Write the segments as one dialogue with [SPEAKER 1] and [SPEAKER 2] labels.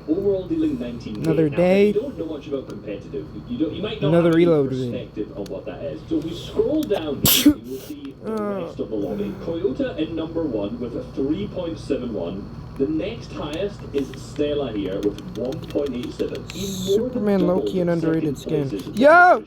[SPEAKER 1] overall dealing 19k.
[SPEAKER 2] Another
[SPEAKER 1] now,
[SPEAKER 2] day.
[SPEAKER 1] If you don't know much about competitive, you might not
[SPEAKER 2] Another
[SPEAKER 1] have any
[SPEAKER 2] reload.
[SPEAKER 1] perspective on what that is. So if we scroll down here, you will see the rest of the lobby. Toyota in number 1 with a 3.71. The next highest is Stella here with 1.87.
[SPEAKER 2] Superman Loki and underrated skin. Yo!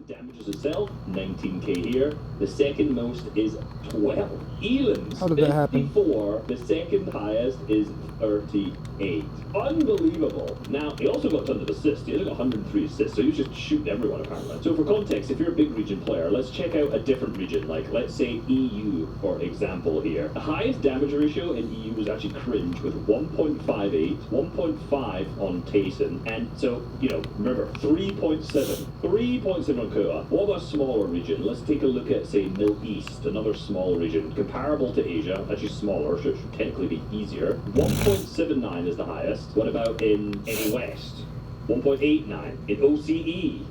[SPEAKER 1] Damages itself, 19k here. The second most is 12. Elan's
[SPEAKER 2] How did that happen?
[SPEAKER 1] 54. The second highest is 38. Unbelievable. Now, he also got tons of assists. He only got 103 assists, so he was just shooting everyone apparently. So for context, if you're a big region player, let's check out a different region, like let's say EU, for example here. The highest damage ratio in EU was actually cringe with 1.58, 1.5 on Tayson, and so, you know, remember, 3.7 on Kua. What about a smaller region? Let's take a look at, say, Middle East, another small region, comparable to Asia, actually smaller, so it should technically be easier. 1.79 is the highest. What about in West? 1.89. In OCE,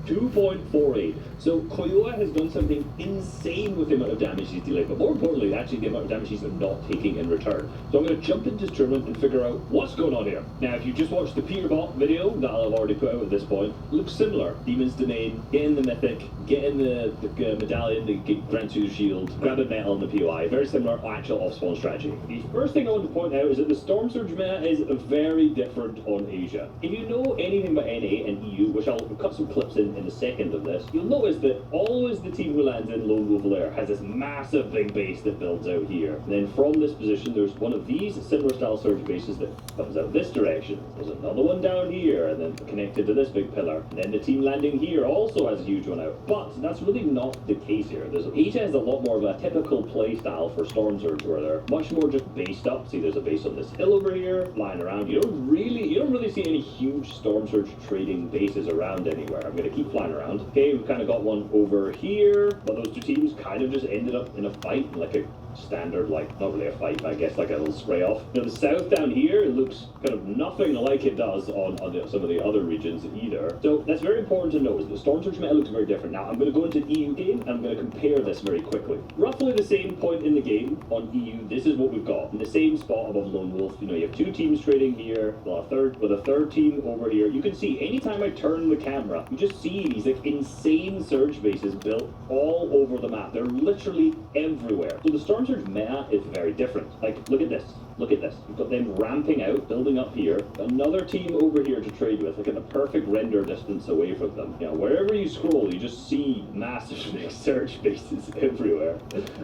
[SPEAKER 1] 2.48. So Koyoa has done something insane with the amount of damage he's dealing, but more importantly, actually the amount of damage he's not taking in return. So I'm going to jump into this tournament and figure out what's going on here. Now, if you just watched the Peterbot video that I've already put out at this point, looks similar. Demon's Domain, getting the Mythic, getting the medallion, the Grand Suit Shield, grabbing metal in the POI. Very similar actual off-spawn strategy. The first thing I want to point out is that the Storm Surge meta is very different on Asia. If you know anything about NA and EU, which I'll cut some clips in a second of this, you'll notice that always the team who lands in Lone Wolf Lair has this massive big base that builds out here. And then from this position, there's one of these similar style surge bases that comes out this direction. There's another one down here, and then connected to this big pillar. And then the team landing here also has a huge one out. But that's really not the case here. Asia has a lot more of a typical play style for Storm Surge, where they're much more just based up. See, there's a base on this hill over here, flying around. You don't really see any huge Storm Surge trading bases around anywhere. I'm going to keep flying around. Okay, we've kind of got one over here, but those two teams kind of just ended up in a fight, like a standard, like, not really a fight, but I guess like a little spray off. Now the south down here, it looks kind of nothing like it does on some of the other regions either. So that's very important to notice. The Storm Surge meta looks very different. Now I'm going to go into the EU game and I'm going to compare this very quickly. Roughly the same point in the game on EU, this is what we've got. In the same spot above Lone Wolf, you know, you have two teams trading here, with a third team over here. You can see anytime I turn the camera, you just see these like insane surge bases built all over the map. They're literally everywhere. So the Storm Surge meta is very different. Like, look at this. Look at this. You've got them ramping out, building up here. Another team over here to trade with, like at the perfect render distance away from them. You know, wherever you scroll, you just see massive big surge bases everywhere.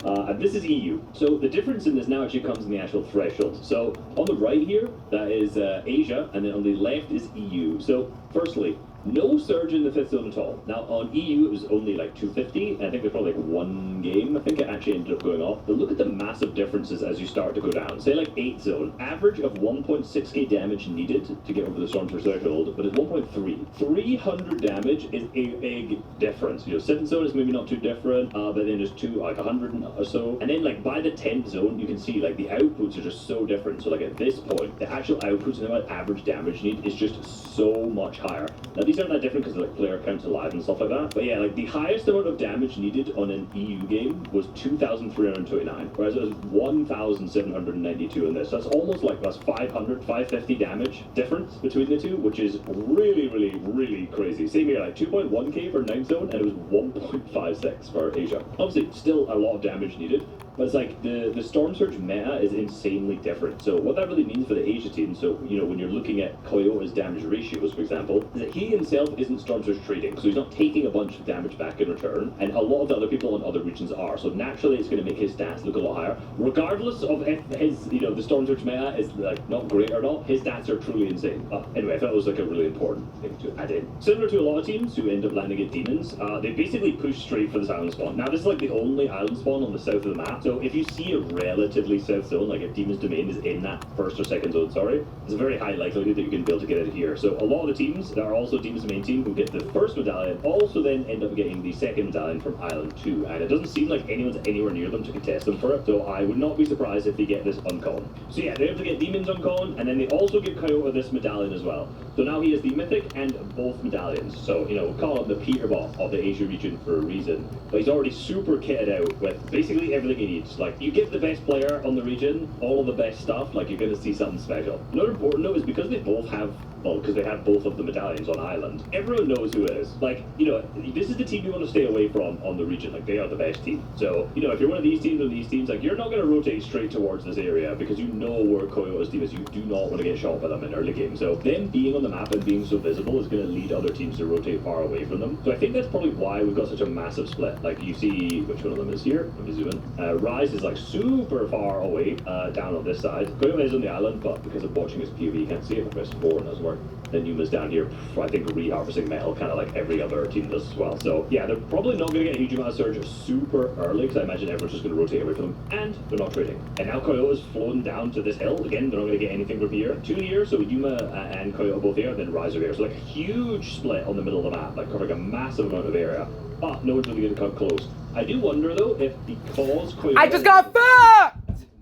[SPEAKER 1] And this is EU. So the difference in this now actually comes in the actual threshold. So on the right here, that is Asia, and then on the left is EU. So firstly, no surge in the 5th zone at all. Now, on EU, it was only like 250, and I think there's probably like one game, I think it actually ended up going off. But look at the massive differences as you start to go down. Say like 8th zone, average of 1.6k damage needed to get over the Storm Surge threshold, but it's 1.3. 300 damage is a big difference. You know, 7th zone is maybe not too different, but then there's like 100 or so. And then like by the 10th zone, you can see like the outputs are just so different. So like at this point, the actual outputs and the amount of average damage need is just so much higher. Now, these aren't that different because like player counts alive and stuff like that. But yeah, like the highest amount of damage needed on an EU game was 2,329, whereas it was 1,792 in this. So that's almost like that's 550 damage difference between the two, which is really crazy. Same here, like 2.1k for 9th zone, and it was 1.56 for Asia. Obviously, still a lot of damage needed. But it's like the Storm Surge meta is insanely different. So what that really means for the Asia team, so you know when you're looking at Koyota's damage ratios, for example, is that he himself isn't Storm Surge trading, so he's not taking a bunch of damage back in return, and a lot of the other people in other regions are. So naturally, it's going to make his stats look a lot higher, regardless of if his the Storm Surge meta is like not great or not. His stats are truly insane. Anyway, I thought it was like a really important thing to add in. Similar to a lot of teams who end up landing at demons, they basically push straight for this island spawn. Now this is like the only island spawn on the south of the map. So if you see a relatively south zone, like if Demon's Domain is in that 1st or 2nd zone, there's a very high likelihood that you can be able to get it here. So a lot of the teams that are also Demon's Domain team who get the 1st medallion also then end up getting the 2nd medallion from Island 2. And it doesn't seem like anyone's anywhere near them to contest them for it. So I would not be surprised if they get this uncommon. So yeah, they're able to get Demons uncommon, and then they also give Coyote this medallion as well. So now he has the Mythic and both medallions. So, you know, we'll call him the Peterbot of the Asia region for a reason. But he's already super kitted out with basically everything he need. Like, you give the best player on the region all of the best stuff, like, you're going to see something special. Another important note is because they both have, well, because they have both of the medallions on Island, everyone knows who it is. Like, you know, this is the team you want to stay away from on the region. Like, they are the best team. So, you know, if you're one of these teams or these teams, like, you're not going to rotate straight towards this area because you know where Koyota's team is. You do not want to get shot by them in early game. So, them being on the map and being so visible is going to lead other teams to rotate far away from them. So, I think that's probably why we've got such a massive split. Like, you see, which one of them is here? Let me zoom in. Rise is, like, super far away down on this side. Koyota is on the island, but because of watching his POV, you can't see it. I press 4 and it doesn't work. Then Yuma's down here, I think, reharvesting metal, kind of like every other team does as well. So, yeah, they're probably not going to get a huge amount of surge super early, because I imagine everyone's just going to rotate away from them, and they're not trading. And now Koyota's flown down to this hill. Again, they're not going to get anything from here. 2 here, so Yuma and Koyota both here, and then Rise over here. So, like, a huge split on the middle of the map, like, covering a massive amount of area. But no one's really going to come close. I do wonder, though, if because Koyota...
[SPEAKER 2] I just got fucked!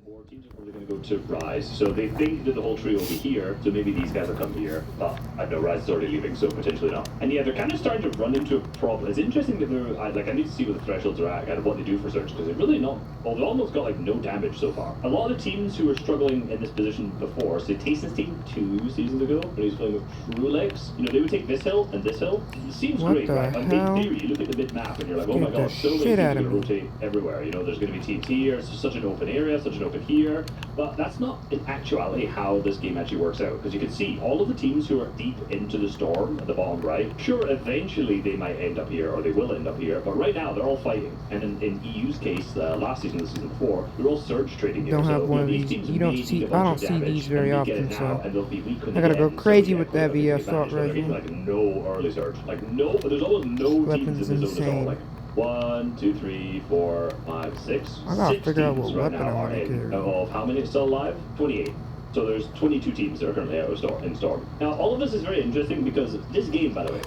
[SPEAKER 1] More teams are probably going to go to Rise. So they think that the whole trio will be here, so maybe these guys will come here. But I know Rise is already leaving, so potentially not. And yeah, they're kind of starting to run into a problem. It's interesting that they're... I need to see what the thresholds are at and what they do for search, because they've really not... Well, they've almost got, like, no damage so far. A lot of the teams who were struggling in this position before, so Tayson's team 2 seasons ago, when he was playing with True Legs, you know, they would take this hill and this hill. It seems
[SPEAKER 2] What
[SPEAKER 1] great,
[SPEAKER 2] the
[SPEAKER 1] right? In
[SPEAKER 2] hell?
[SPEAKER 1] theory, you look at the mid-map and you're like, oh my
[SPEAKER 2] Get the
[SPEAKER 1] god, so many
[SPEAKER 2] shit
[SPEAKER 1] teams
[SPEAKER 2] out
[SPEAKER 1] are
[SPEAKER 2] of
[SPEAKER 1] going to
[SPEAKER 2] me.
[SPEAKER 1] rotate everywhere. You know, there's going to be teams here, it's such an open area, such an open here. But that's not, in actuality, how this game actually works out. Because you can see, all of the teams who are deep into the storm at the bottom right, sure, eventually they might end up here, or they will end up here, but right now they're all fighting. And in EU's case, last season, the season before, they're all surge trading here.
[SPEAKER 2] Don't have
[SPEAKER 1] So,
[SPEAKER 2] one of
[SPEAKER 1] these
[SPEAKER 2] these.
[SPEAKER 1] teams
[SPEAKER 2] You don't
[SPEAKER 1] may
[SPEAKER 2] see.
[SPEAKER 1] take a
[SPEAKER 2] I
[SPEAKER 1] bunch
[SPEAKER 2] don't
[SPEAKER 1] of
[SPEAKER 2] see
[SPEAKER 1] damage,
[SPEAKER 2] these very
[SPEAKER 1] and they get
[SPEAKER 2] often,
[SPEAKER 1] it now,
[SPEAKER 2] so
[SPEAKER 1] and they'll be weak when
[SPEAKER 2] I gotta
[SPEAKER 1] they
[SPEAKER 2] go
[SPEAKER 1] get it.
[SPEAKER 2] crazy
[SPEAKER 1] So,
[SPEAKER 2] with the
[SPEAKER 1] yeah,
[SPEAKER 2] heavy
[SPEAKER 1] Koyota's
[SPEAKER 2] assault
[SPEAKER 1] taking advantage, so they're
[SPEAKER 2] rifle.
[SPEAKER 1] getting, like, no early surge. Like, no, there's almost no teams
[SPEAKER 2] Weapon's
[SPEAKER 1] in the zone at all.
[SPEAKER 2] insane.
[SPEAKER 1] Like, 1, 2, 3, 4, 5, 6.
[SPEAKER 2] I gotta
[SPEAKER 1] 6
[SPEAKER 2] figure out
[SPEAKER 1] teams
[SPEAKER 2] what
[SPEAKER 1] right
[SPEAKER 2] weapon
[SPEAKER 1] now
[SPEAKER 2] I
[SPEAKER 1] are
[SPEAKER 2] wanna
[SPEAKER 1] in.
[SPEAKER 2] carry.
[SPEAKER 1] Of how many still alive? 28. So there's 22 teams that are currently out of Storm. Now, all of this is very interesting because this game, by the way,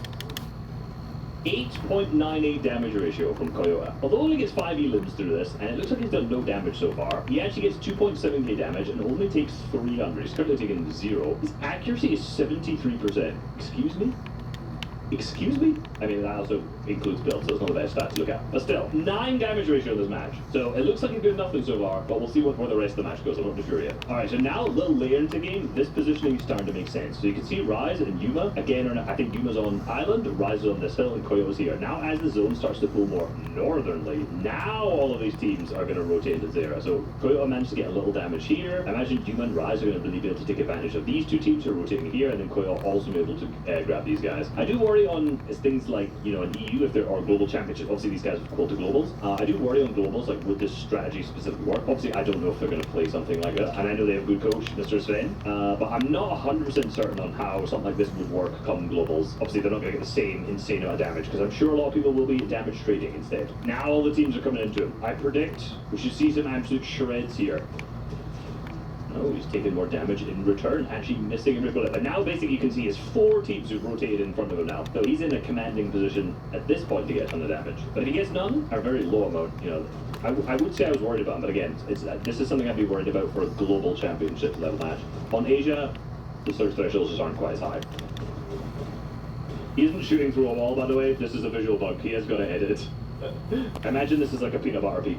[SPEAKER 1] 8.98 damage ratio from Koyota. Although he only gets 5 elims through this, and it looks like he's done no damage so far, he actually gets 2.7k damage and only takes 300. He's currently taking 0. His accuracy is 73%. Excuse me? Excuse me? I mean, that also includes build, so it's not the best stat to look at. But still, 9 damage ratio in this match. So it looks like he's doing nothing so far, but we'll see where the rest of the match goes. I'm not too sure yet. Alright, so now a little later into the game, this positioning is starting to make sense. So you can see Rise and Yuma, again, I think Yuma's on Island, Rise is on this hill, and Koyota's here. Now as the zone starts to pull more northernly, now all of these teams are going to rotate into Zera. So Koyota managed to get a little damage here. I imagine Yuma and Rise are going to really be able to take advantage of these two teams who are rotating here, and then Koyota also be able to grab these guys. I do worry on things like, you know, in EU, if there are global championships, obviously these guys have called to globals. I do worry on globals, like, would this strategy specifically work? Obviously, I don't know if they're going to play something like that, and I know they have a good coach, Mr. Sven, but I'm not 100% certain on how something like this would work come globals. Obviously, they're not going to get the same insane amount of damage, because I'm sure a lot of people will be damage trading instead. Now all the teams are coming into him. I predict we should see some absolute shreds here. No, he's taking more damage in return, actually missing every bullet. But now basically you can see his 4 teams who've rotated in front of him now. So he's in a commanding position at this point to get a ton of damage. But if he gets none, or very low amount, you know, I would say I was worried about him, but again, this is something I'd be worried about for a global championship level match. On Asia, the surge thresholds just aren't quite as high. He isn't shooting through a wall, by the way. This is a visual bug. He has got to edit it. Imagine this is like a peanut butter peak.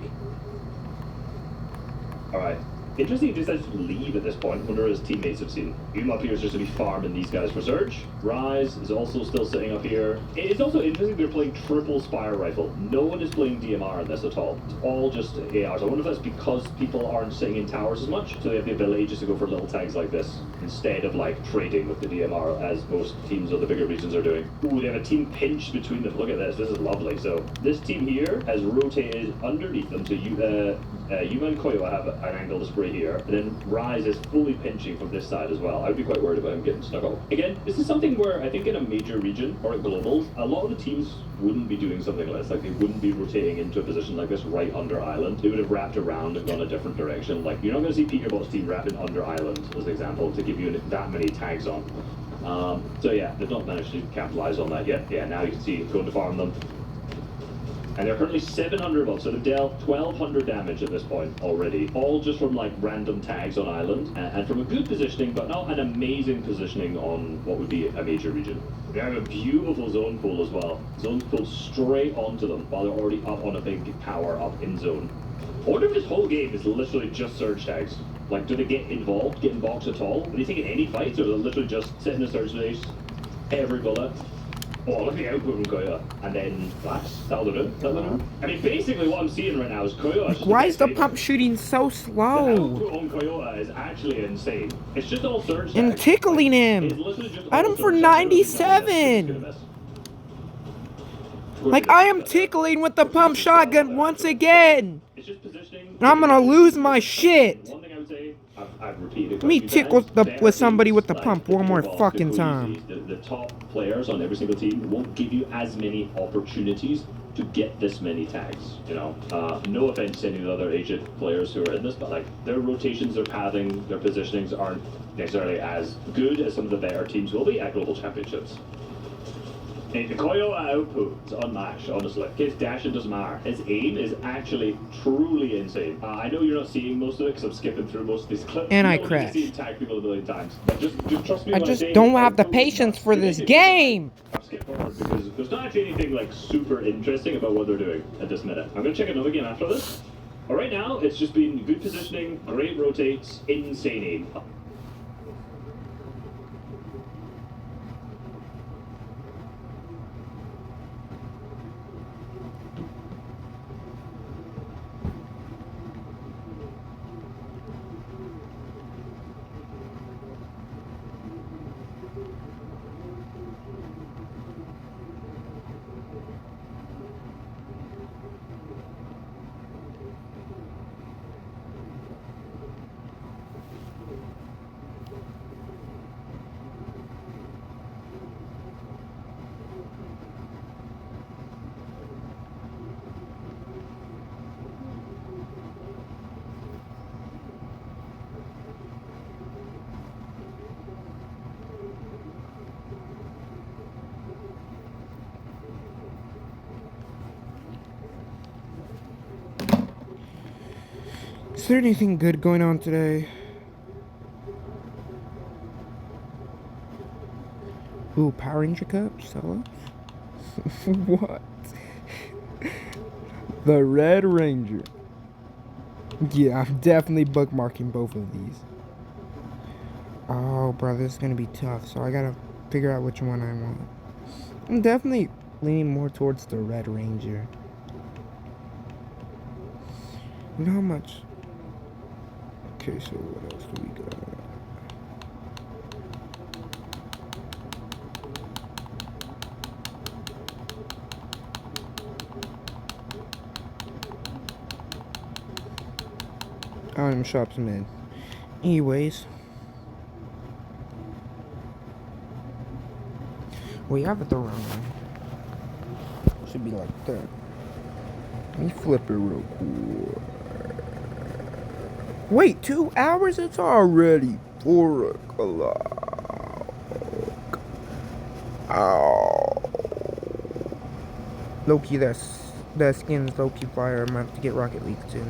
[SPEAKER 1] Alright. Interesting, he decides to leave at this point. Wonder what his teammates have seen. Yuma appears just to be farming these guys for surge. Rise is also still sitting up here. It's also interesting they're playing triple spire rifle. No one is playing DMR in this at all. It's all just ARs. I wonder if that's because people aren't sitting in towers as much, so they have the ability just to go for little tags like this instead of like trading with the DMR as most teams of the bigger regions are doing. Ooh, they have a team pinch between them. Look at this. This is lovely. So this team here has rotated underneath them. So Yuma and Koyo have an angle to spray here, and then Rise is fully pinching from this side as well. I would be quite worried about him getting snuck up. Again, this is something where I think in a major region or at globals, a lot of the teams wouldn't be doing something like this. Like they wouldn't be rotating into a position like this right under Island. They would have wrapped around and gone a different direction. Like you're not going to see Peterbot's team wrapping under Island as an example to give you that many tags on. So yeah, they've not managed to capitalize on that yet. Yeah, now you can see going to farm them. And they're currently 700 volts, so they've dealt 1200 damage at this point already. All just from like random tags on Island, and from a good positioning, but not an amazing positioning on what would be a major region. They have a beautiful zone pool as well. Zone's pulled straight onto them while they're already up on a big power up in zone. I wonder if this whole game is literally just surge tags. Like, do they get involved, get in box at all? Are they taking any fights, or are they literally just sit in the surge base, every bullet? Oh, look at the output from Koyo. And then that'll do. I mean, basically what I'm seeing right now is Koyo.
[SPEAKER 2] Why is the pump shooting so
[SPEAKER 1] The
[SPEAKER 2] slow?
[SPEAKER 1] output on Koyota is actually insane. It's just all surge
[SPEAKER 2] And
[SPEAKER 1] tags.
[SPEAKER 2] tickling him.
[SPEAKER 1] It's literally just all
[SPEAKER 2] Item for
[SPEAKER 1] surge tags.
[SPEAKER 2] 97. Like, I am tickling with the pump shotgun once again.
[SPEAKER 1] It's just positioning.
[SPEAKER 2] And I'm gonna lose my shit.
[SPEAKER 1] One thing I would say, I've repeated.
[SPEAKER 2] Let me tickle with somebody with the pump one more fucking time.
[SPEAKER 1] The top players on every single team won't give you as many opportunities to get this many tags. You know, no offense to any of the other Asian players who are in this, but like their rotations, their pathing, their positionings aren't necessarily as good as some of the better teams will be at global championships. And the Koyo output is unmatched, honestly. His dashing doesn't matter. His aim is actually truly insane. I know you're not seeing most of it because I'm skipping through most of these clips.
[SPEAKER 2] And I
[SPEAKER 1] I've
[SPEAKER 2] crashed.
[SPEAKER 1] seen tag people a million times. But just trust me
[SPEAKER 2] I
[SPEAKER 1] when
[SPEAKER 2] just
[SPEAKER 1] say
[SPEAKER 2] don't have the patience for this game.
[SPEAKER 1] I've skipped forward because there's not actually anything like super interesting about what they're doing at this minute. I'm going to check another game after this. But right now, it's just been good positioning, great rotates, insane aim.
[SPEAKER 2] Is there anything good going on today? Ooh, Power Ranger Cup? Solo? What? The Red Ranger. Yeah, I'm definitely bookmarking both of these. Oh, bro, this is gonna be tough, so I gotta figure out which one I want. I'm definitely leaning more towards the Red Ranger. You know how much? Okay, so what else do we got? Item shops mid. Anyways. We have it the wrong way. Should be like that. Let me flip it real quick. Wait, 2 hours? It's already 4 o'clock. Ow. Low-key, that skin's low-key fire. I'm gonna have to get Rocket League soon.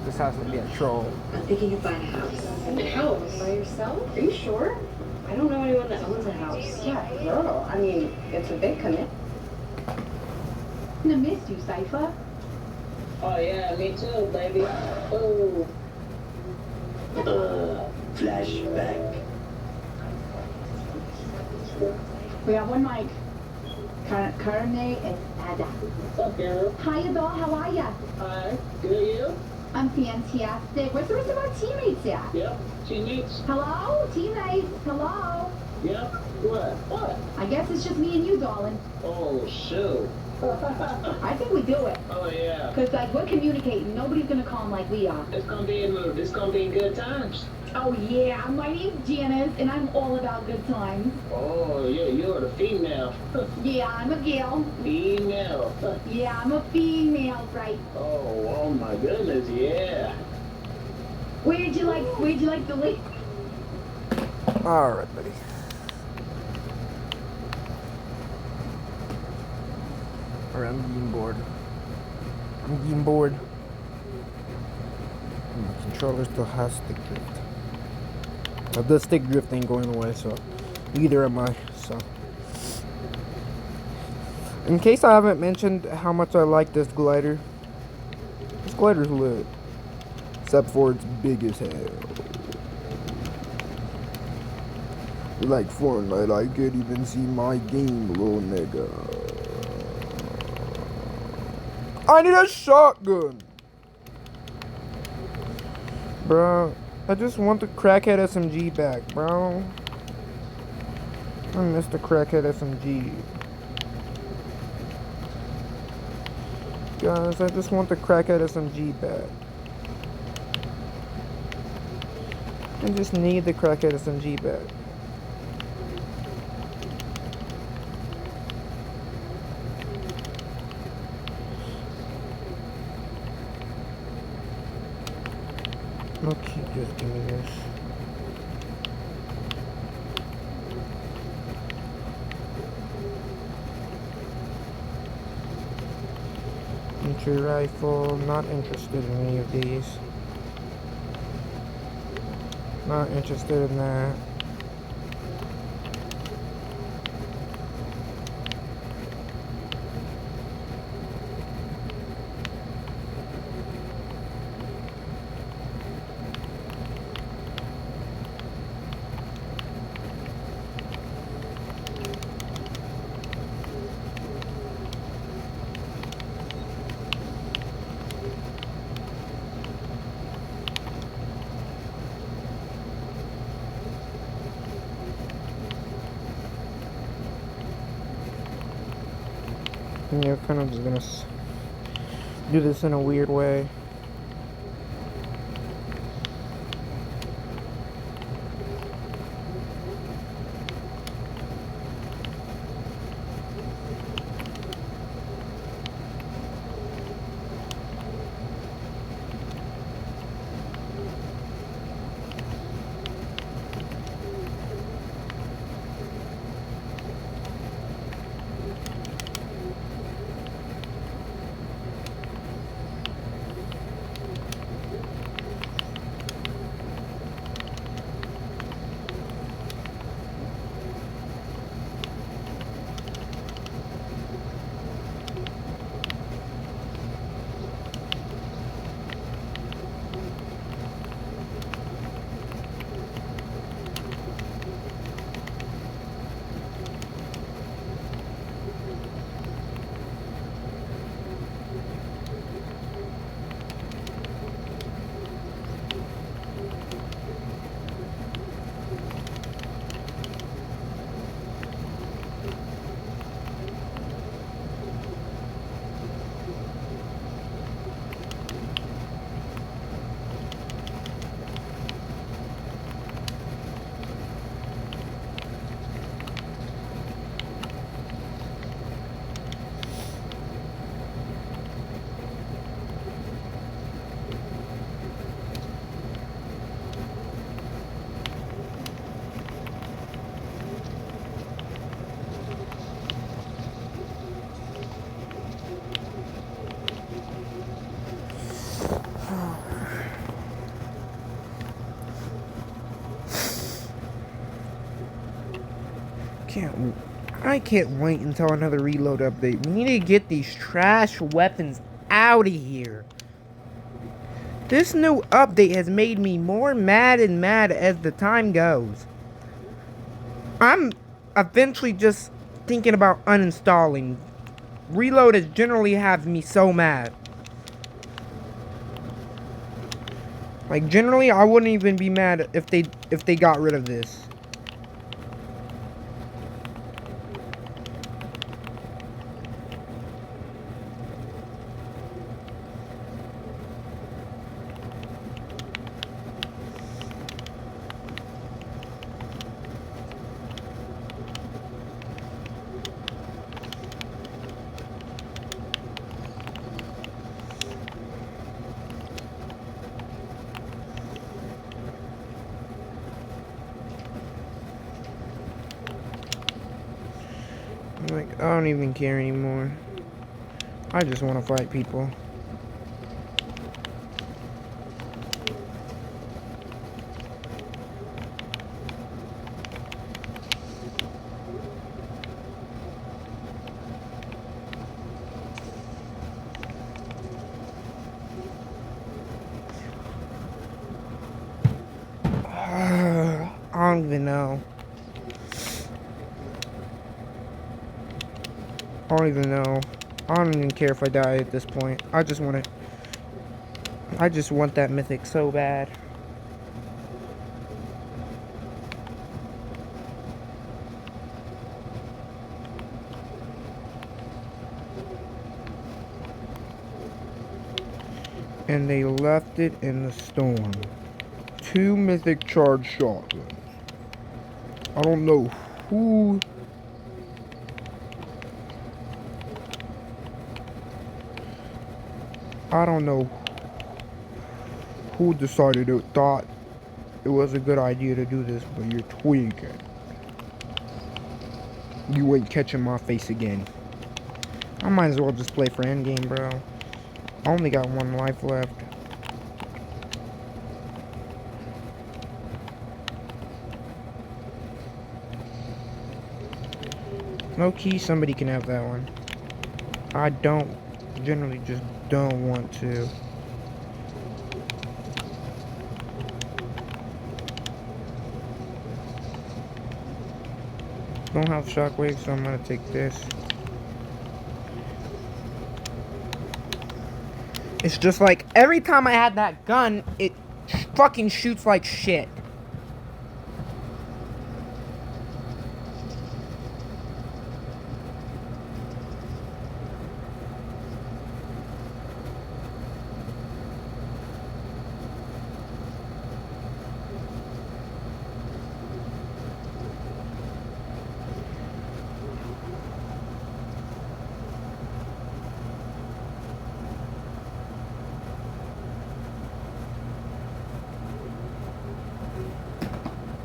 [SPEAKER 2] This has to be a troll.
[SPEAKER 3] I'm thinking of buying a house.
[SPEAKER 4] A house? By yourself? Are you sure?
[SPEAKER 3] I don't know anyone that owns a house.
[SPEAKER 4] Yeah, girl. I mean, it's a big commitment.
[SPEAKER 5] I missed you, Cypher.
[SPEAKER 6] Oh yeah, me too, baby. Oh.
[SPEAKER 7] Flashback.
[SPEAKER 5] We have one mic. Carne Espada.
[SPEAKER 6] What's up, girl?
[SPEAKER 5] Hiya, doll. How are ya?
[SPEAKER 6] Hi. Good, you?
[SPEAKER 5] I'm fantastic. Where's the rest of our teammates at?
[SPEAKER 6] Yep. Teammates.
[SPEAKER 5] Hello? Teammates. Hello?
[SPEAKER 6] Yep. What? What?
[SPEAKER 5] I guess it's just me and you, darling.
[SPEAKER 6] Oh, shoot.
[SPEAKER 5] I think we do it.
[SPEAKER 6] Oh, yeah.
[SPEAKER 5] Cause like we're communicating. Nobody's gonna call him like we are.
[SPEAKER 6] It's gonna be good times.
[SPEAKER 5] Oh yeah, my name's Janice, and I'm all about good times.
[SPEAKER 6] Oh, yeah, you're the female.
[SPEAKER 5] Yeah, I'm a gal.
[SPEAKER 6] Female.
[SPEAKER 5] Yeah, I'm a female, right?
[SPEAKER 6] Oh my goodness, yeah.
[SPEAKER 5] Where'd you like the link?
[SPEAKER 2] Alright, buddy. Alright, I'm getting bored. My controller still has stick drift. Now, the stick drift ain't going away, so neither am I. So, in case I haven't mentioned how much I like this glider glider's lit. Except for it's big as hell. Like Fortnite, I can't even see my game, little nigga. I need a shotgun! Bro, I just want the crackhead SMG back, bro. I miss the crackhead SMG. Guys, I just want the crackhead SMG back. I just need the crackhead SMG back. Okay, just give me this. Entry rifle, not interested in any of these. Not interested in that. And you're kind of just gonna do this in a weird way. I can't wait until another reload update. We need to get these trash weapons out of here. This new update has made me more mad and mad as the time goes. I'm eventually just thinking about uninstalling. Reload has generally have me so mad. Like generally I wouldn't even be mad if they got rid of this. Like, I don't even care anymore. I just want to fight people. I don't even know. I don't even know. I don't even care if I die at this point. I just want that mythic so bad. And they left it in the storm. 2 mythic charge shotguns. I don't know who. I don't know who decided it thought it was a good idea to do this, but you're tweaking. You ain't catching my face again. I might as well just play for endgame, bro. I only got 1 life left. Low key, somebody can have that one. I don't generally just don't want to. Don't have shockwave, so I'm gonna take this. It's just like every time I had that gun, it fucking shoots like shit.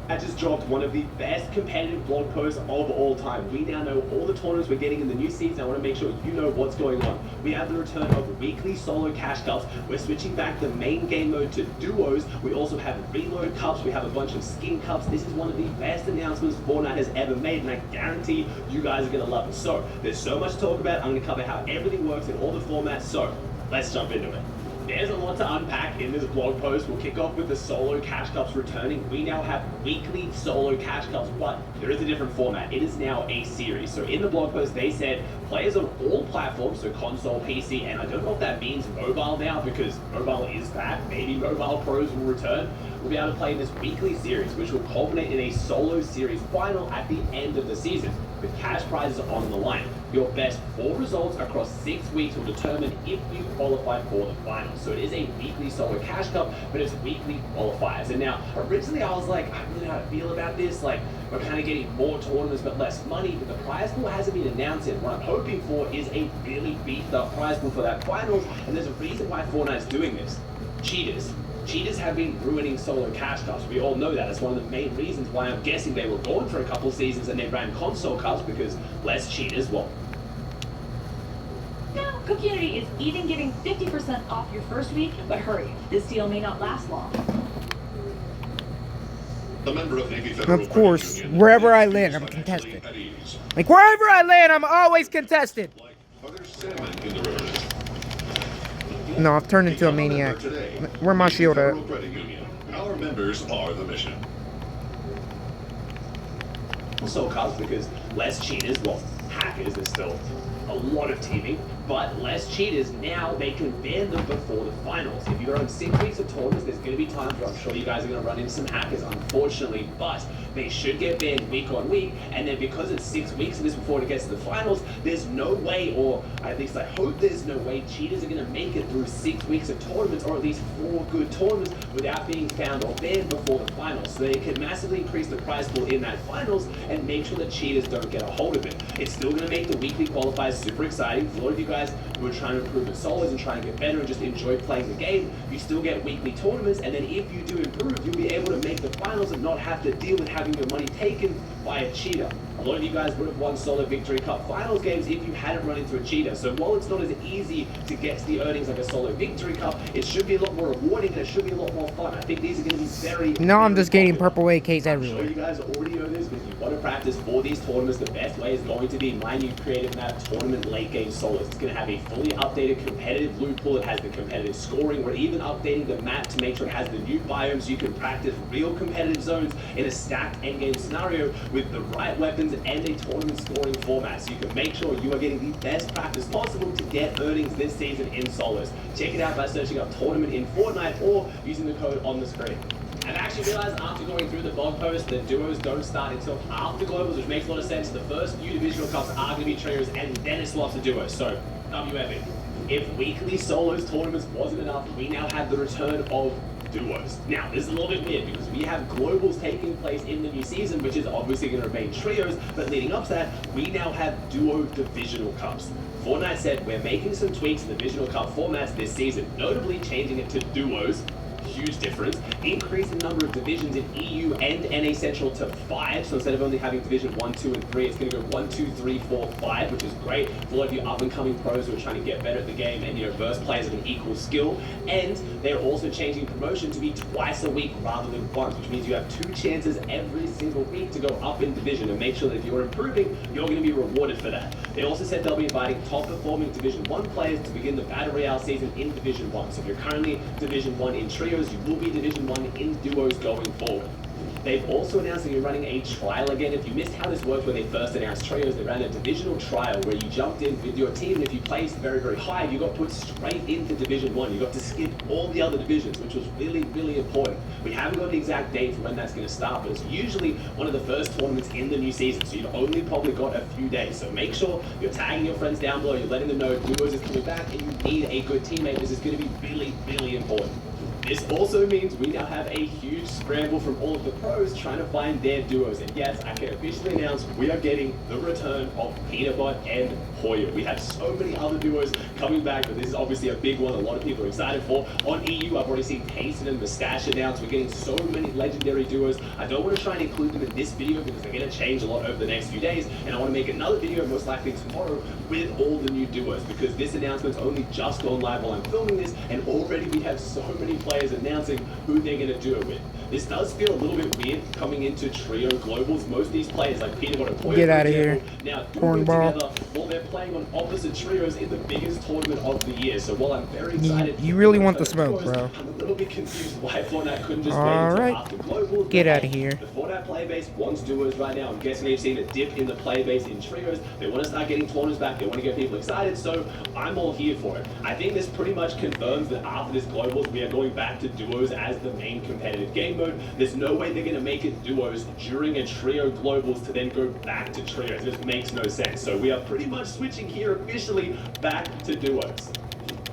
[SPEAKER 8] I just dropped one of the best competitive blog posts of all time. We now know all the tournaments we're getting in the new season. I want to make sure you know what's going on. We have the return of weekly solo cash cups. We're switching back the main game mode to duos. We also have reload cups. We have a bunch of skin cups. This is one of the best announcements Fortnite has ever made, and I guarantee you guys are going to love it. So, there's so much to talk about. I'm going to cover how everything works in all the formats. So, let's jump into it. There's a lot to unpack in this blog post. We'll kick off with the solo cash cups returning. We now have weekly solo cash cups, but there is a different format. It is now a series. So in the blog post, they said players on all platforms, so console, PC, and I don't know if that means mobile now, because mobile is back. Maybe mobile pros will return. We'll be able to play in this weekly series, which will culminate in a solo series final at the end of the season, with cash prizes on the line. Your best 4 results across 6 weeks will determine if you qualify for the finals. So it is a weekly solo cash cup, but it's weekly qualifiers. And now, originally I was like, I really don't know how to feel about this. Like, we're kind of getting more tournaments but less money, but the prize pool hasn't been announced yet. What I'm hoping for is a really beefed up prize pool for that finals, and there's a reason why Fortnite's doing this. Cheaters. Cheaters have been ruining solo cash cups. We all know that. It's one of the main reasons why I'm guessing they were gone for a couple seasons and they ran console cups, because less cheaters. Well,
[SPEAKER 9] now, Community is even giving 50% off your first week, but hurry, this deal may not last long.
[SPEAKER 10] A member of Navy Federal
[SPEAKER 2] Of course,
[SPEAKER 10] Credit Union,
[SPEAKER 2] wherever I land, I'm contested. Like, wherever I land, I'm always contested.
[SPEAKER 10] Like other salmon in the rivers.
[SPEAKER 2] No, I've turned into a maniac. Where my
[SPEAKER 10] Navy
[SPEAKER 2] shield at?
[SPEAKER 10] Federal Credit Union. Our members are the mission.
[SPEAKER 8] console cups, because less cheaters, well, hackers, there's still a lot of teaming, but less cheaters. Now they can ban them before the finals. If you're on 6 weeks of tournaments, there's going to be times where I'm sure you guys are going to run into some hackers, unfortunately, but they should get banned week on week. And then because it's 6 weeks of this before it gets to the finals, there's no way, or at least I hope there's no way, cheaters are going to make it through 6 weeks of tournaments, or at least 4 good tournaments, without being found or banned before the finals. So they can massively increase the prize pool in that finals and make sure that cheaters don't get a hold of it. It's still going to make the weekly qualifiers super exciting. For a lot of you guys who are trying to improve the solos and trying to get better and just enjoy playing the game, you still get weekly tournaments, and then if you do improve, you'll be able to make the finals and not have to deal with having your money taken by a cheater. A lot of you guys would have won Solo Victory Cup Finals games if you hadn't run into a cheater. So while it's not as easy to get to the earnings like a Solo Victory Cup, it should be a lot more rewarding and it should be a lot more fun. I think these are going to be very...
[SPEAKER 2] No, I'm just getting
[SPEAKER 8] popular.
[SPEAKER 2] purple AKs
[SPEAKER 8] I'm sure
[SPEAKER 2] everywhere.
[SPEAKER 8] you guys already know this, but if you want to practice for these tournaments, the best way is going to be my new creative map, Tournament Late Game Solos. It's going to have a fully updated competitive loot pool. It has the competitive scoring. We're even updating the map to make sure it has the new biomes so you can practice real competitive zones in a stacked endgame scenario with the right weapons and a tournament scoring format. So you can make sure you are getting the best practice possible to get earnings this season in solos. Check it out by searching up Tournament in Fortnite or using the code on the screen. I've actually realized after going through the blog post that duos don't start until after globals, which makes a lot of sense. The first few divisional cups are going to be trios and then it swaps to duos. So, WFit. If weekly solos tournaments wasn't enough, we now have the return of duos. Now, this is a little bit weird because we have globals taking place in the new season, which is obviously going to remain trios, but leading up to that, we now have duo divisional cups. Fortnite said we're making some tweaks in the divisional cup formats this season, notably changing it to duos. Huge difference. Increase the number of divisions in EU and NA Central to 5. So instead of only having Division 1, 2, and 3, it's going to go 1, 2, 3, 4, 5, which is great for a lot of you up-and-coming pros who are trying to get better at the game and, you know, verse players of an equal skill. And they're also changing promotion to be twice a week rather than once, which means you have 2 chances every single week to go up in division and make sure that if you're improving, you're going to be rewarded for that. They also said they'll be inviting top-performing Division 1 players to begin the Battle Royale season in Division 1. So if you're currently Division 1 in trios, you will be Division 1 in duos going forward. They've also announced that you're running a trial again. If you missed how this worked when they first announced trios, they ran a divisional trial where you jumped in with your team, and if you placed very, very high, you got put straight into Division 1. You got to skip all the other divisions, which was really, really important. We haven't got the exact date for when that's going to start, but it's usually one of the first tournaments in the new season, so you've only probably got a few days. So make sure you're tagging your friends down below, you're letting them know duos is coming back, and you need a good teammate. This is going to be really, really important. This also means we now have a huge scramble from all of the pros trying to find their duos. And yes, I can officially announce we are getting the return of Peanutbot and Hoya. We have so many other duos coming back, but this is obviously a big one a lot of people are excited for. On EU, I've already seen Tayson and Mustache announced. We're getting so many legendary duos. I don't want to try and include them in this video because they're going to change a lot over the next few days. And I want to make another video, most likely tomorrow, with all the new duos because this announcement's only just gone live while I'm filming this, and already we have so many players announcing who they're going to do it with. This does feel a little bit weird coming into trio globals. Most of these players like Peanutbot and Hoya,
[SPEAKER 2] get out of here,
[SPEAKER 8] now
[SPEAKER 2] cornball.
[SPEAKER 8] together while they're playing on opposite trios in the biggest tournament of the year. So while I'm very excited,
[SPEAKER 2] you really want the smoke, bro.
[SPEAKER 8] I'm a little bit confused why Fortnite couldn't just wait
[SPEAKER 2] All
[SPEAKER 8] until
[SPEAKER 2] right,
[SPEAKER 8] after globals.
[SPEAKER 2] get out of here.
[SPEAKER 8] The Fortnite player base wants duos right now. I'm guessing they've seen a dip in the player base in trios. They want to start getting tournaments back. They want to get people excited. So I'm all here for it. I think this pretty much confirms that after this globals, we are going back to duos as the main competitive game mode. There's no way they're going to make it duos during a trio globals to then go back to trios. It just makes no sense. So we are pretty much switching here officially back to duos.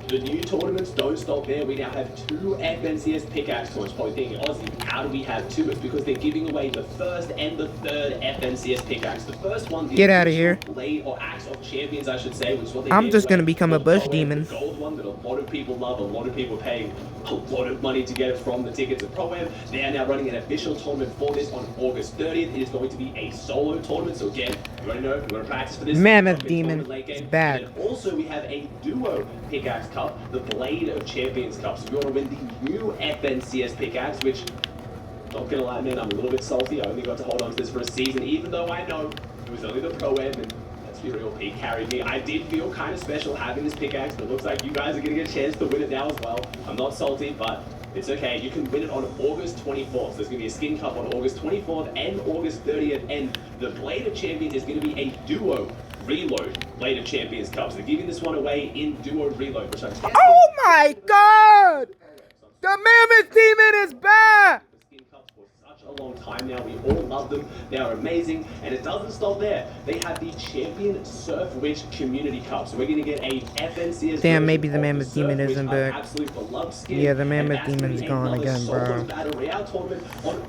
[SPEAKER 8] The new tournaments don't stop there. We now have 2 FNCS pickaxe tournaments. Probably thinking, Aussie, how do we have 2? It's because they're giving away the first and the third FNCS pickaxe. The first one,
[SPEAKER 2] get out of here.
[SPEAKER 8] Blade or Axe of Champions, I should say, which is what they
[SPEAKER 2] I'm
[SPEAKER 8] gave
[SPEAKER 2] just
[SPEAKER 8] away.
[SPEAKER 2] gonna become a bush demon.
[SPEAKER 8] The gold one that a lot of people love, a lot of people paying a lot of money to get it from the tickets at Pro-Am. They are now running an official tournament for this on August 30th. It is going to be a solo tournament. So again, you want to know, you want to practice for this.
[SPEAKER 2] Mammoth Demon is back.
[SPEAKER 8] And also we have a duo pickaxe cup, the Blade of Champions Cup. So if you want to win the new FNCS pickaxe, which, not gonna lie, man, I'm a little bit salty. I only got to hold on to this for a season, even though I know it was only the Pro-Am, and let's be real, Pete carried me. I did feel kind of special having this pickaxe, but it looks like you guys are getting a chance to win it now as well. I'm not salty, but it's okay. You can win it on August 24th. So there's going to be a skin cup on August 24th and August 30th, and the Blade of Champions is going to be a duo reload Blade of Champions Cup. So they're giving this one away in duo reload, which I'm guessing...
[SPEAKER 2] Oh my god! The Mammoth Demon is back!
[SPEAKER 8] A long time now. We all love them. They are amazing. And it doesn't stop there. They have the Champion Surf Witch Community Cup. So we're going to get a FNCS.
[SPEAKER 2] Damn, maybe the Mammoth Demon isn't back. Yeah, the Mammoth Demon's gone again, bro.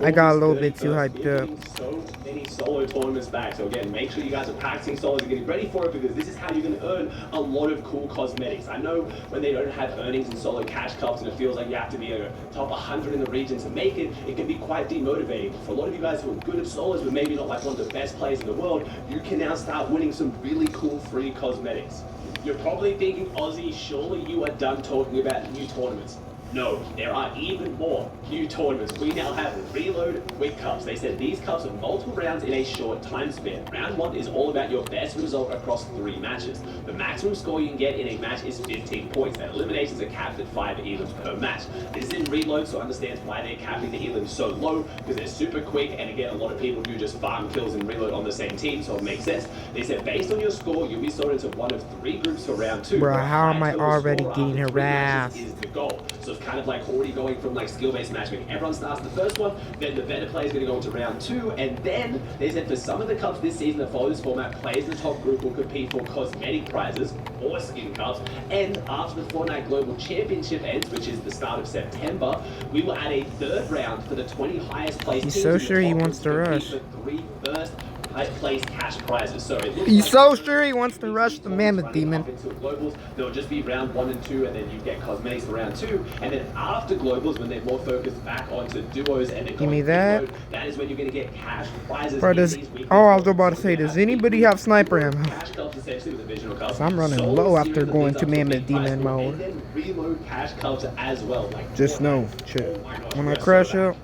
[SPEAKER 2] I got a little bit too hyped up.
[SPEAKER 8] So many solo tournaments back. So again, make sure you guys are practicing solos and getting ready for it, because this is how you're going to earn a lot of cool cosmetics. I know when they don't have earnings in solo cash cups and it feels like you have to be a top 100 in the region to make it, it can be quite demotivating. motivating. For a lot of you guys who are good at solos, but maybe not like one of the best players in the world, you can now start winning some really cool free cosmetics. You're probably thinking, Ozzy, surely you are done talking about new tournaments. No, there are even more new tournaments. We now have Reload Quick Cups. They said these cups are multiple rounds in a short time span. Round 1 is all about your best result across 3 matches. The maximum score you can get in a match is 15 points. And eliminations are capped at 5 elims per match. This is in Reload, so understands why they're capping the elims so low, because they're super quick, and again, a lot of people do just farm kills in Reload on the same team, so it makes sense. They said based on your score, you'll be sorted into one of 3 groups for round 2.
[SPEAKER 2] Bruh, how am I
[SPEAKER 8] Total
[SPEAKER 2] already
[SPEAKER 8] score
[SPEAKER 2] getting
[SPEAKER 8] after 3
[SPEAKER 2] harassed?
[SPEAKER 8] matches is the goal. So it's kind of like already going from like skill-based matchmaking. Everyone starts the first one, then the better players are going to go into round 2, and then they said for some of the cups this season that follow this format, players in the top group will compete for cosmetic prizes or skin cups. And after the Fortnite Global Championship ends, which is the start of September, we will add a 3rd round for the 20 highest placed
[SPEAKER 2] He's
[SPEAKER 8] teams
[SPEAKER 2] so
[SPEAKER 8] in the
[SPEAKER 2] sure he
[SPEAKER 8] top
[SPEAKER 2] wants
[SPEAKER 8] group
[SPEAKER 2] to
[SPEAKER 8] compete
[SPEAKER 2] rush.
[SPEAKER 8] for 3 first place cash prizes. So it looks
[SPEAKER 2] He's
[SPEAKER 8] like
[SPEAKER 2] so sure he wants to rush the mammoth
[SPEAKER 8] running
[SPEAKER 2] demon.
[SPEAKER 8] up into globals. There'll just be round 1 and 2, and then you get cosmetics for round 2. And then after globals, when they're more focused back onto duos and they're
[SPEAKER 2] Give me
[SPEAKER 8] going
[SPEAKER 2] that.
[SPEAKER 8] mode, that is when you're going to get cash prizes.
[SPEAKER 2] Bro,
[SPEAKER 8] in
[SPEAKER 2] does...
[SPEAKER 8] these weekly
[SPEAKER 2] Oh, I was
[SPEAKER 8] tournaments.
[SPEAKER 2] about to
[SPEAKER 8] So
[SPEAKER 2] say,
[SPEAKER 8] we're gonna
[SPEAKER 2] does
[SPEAKER 8] have
[SPEAKER 2] anybody
[SPEAKER 8] weekly
[SPEAKER 2] have sniper ammo?
[SPEAKER 8] cash cups, essentially, with the divisional cups.
[SPEAKER 2] I'm running
[SPEAKER 8] Solo
[SPEAKER 2] low
[SPEAKER 8] series
[SPEAKER 2] after
[SPEAKER 8] that
[SPEAKER 2] going
[SPEAKER 8] leads
[SPEAKER 2] to
[SPEAKER 8] up the
[SPEAKER 2] mammoth
[SPEAKER 8] big prize
[SPEAKER 2] demon
[SPEAKER 8] pool,
[SPEAKER 2] mode.
[SPEAKER 8] and then reload cash cups as well. Like
[SPEAKER 2] Just know,
[SPEAKER 8] Fortnite.
[SPEAKER 2] shit.
[SPEAKER 8] Oh my gosh,
[SPEAKER 2] When
[SPEAKER 8] we
[SPEAKER 2] I
[SPEAKER 8] are so
[SPEAKER 2] crash
[SPEAKER 8] back.
[SPEAKER 2] out,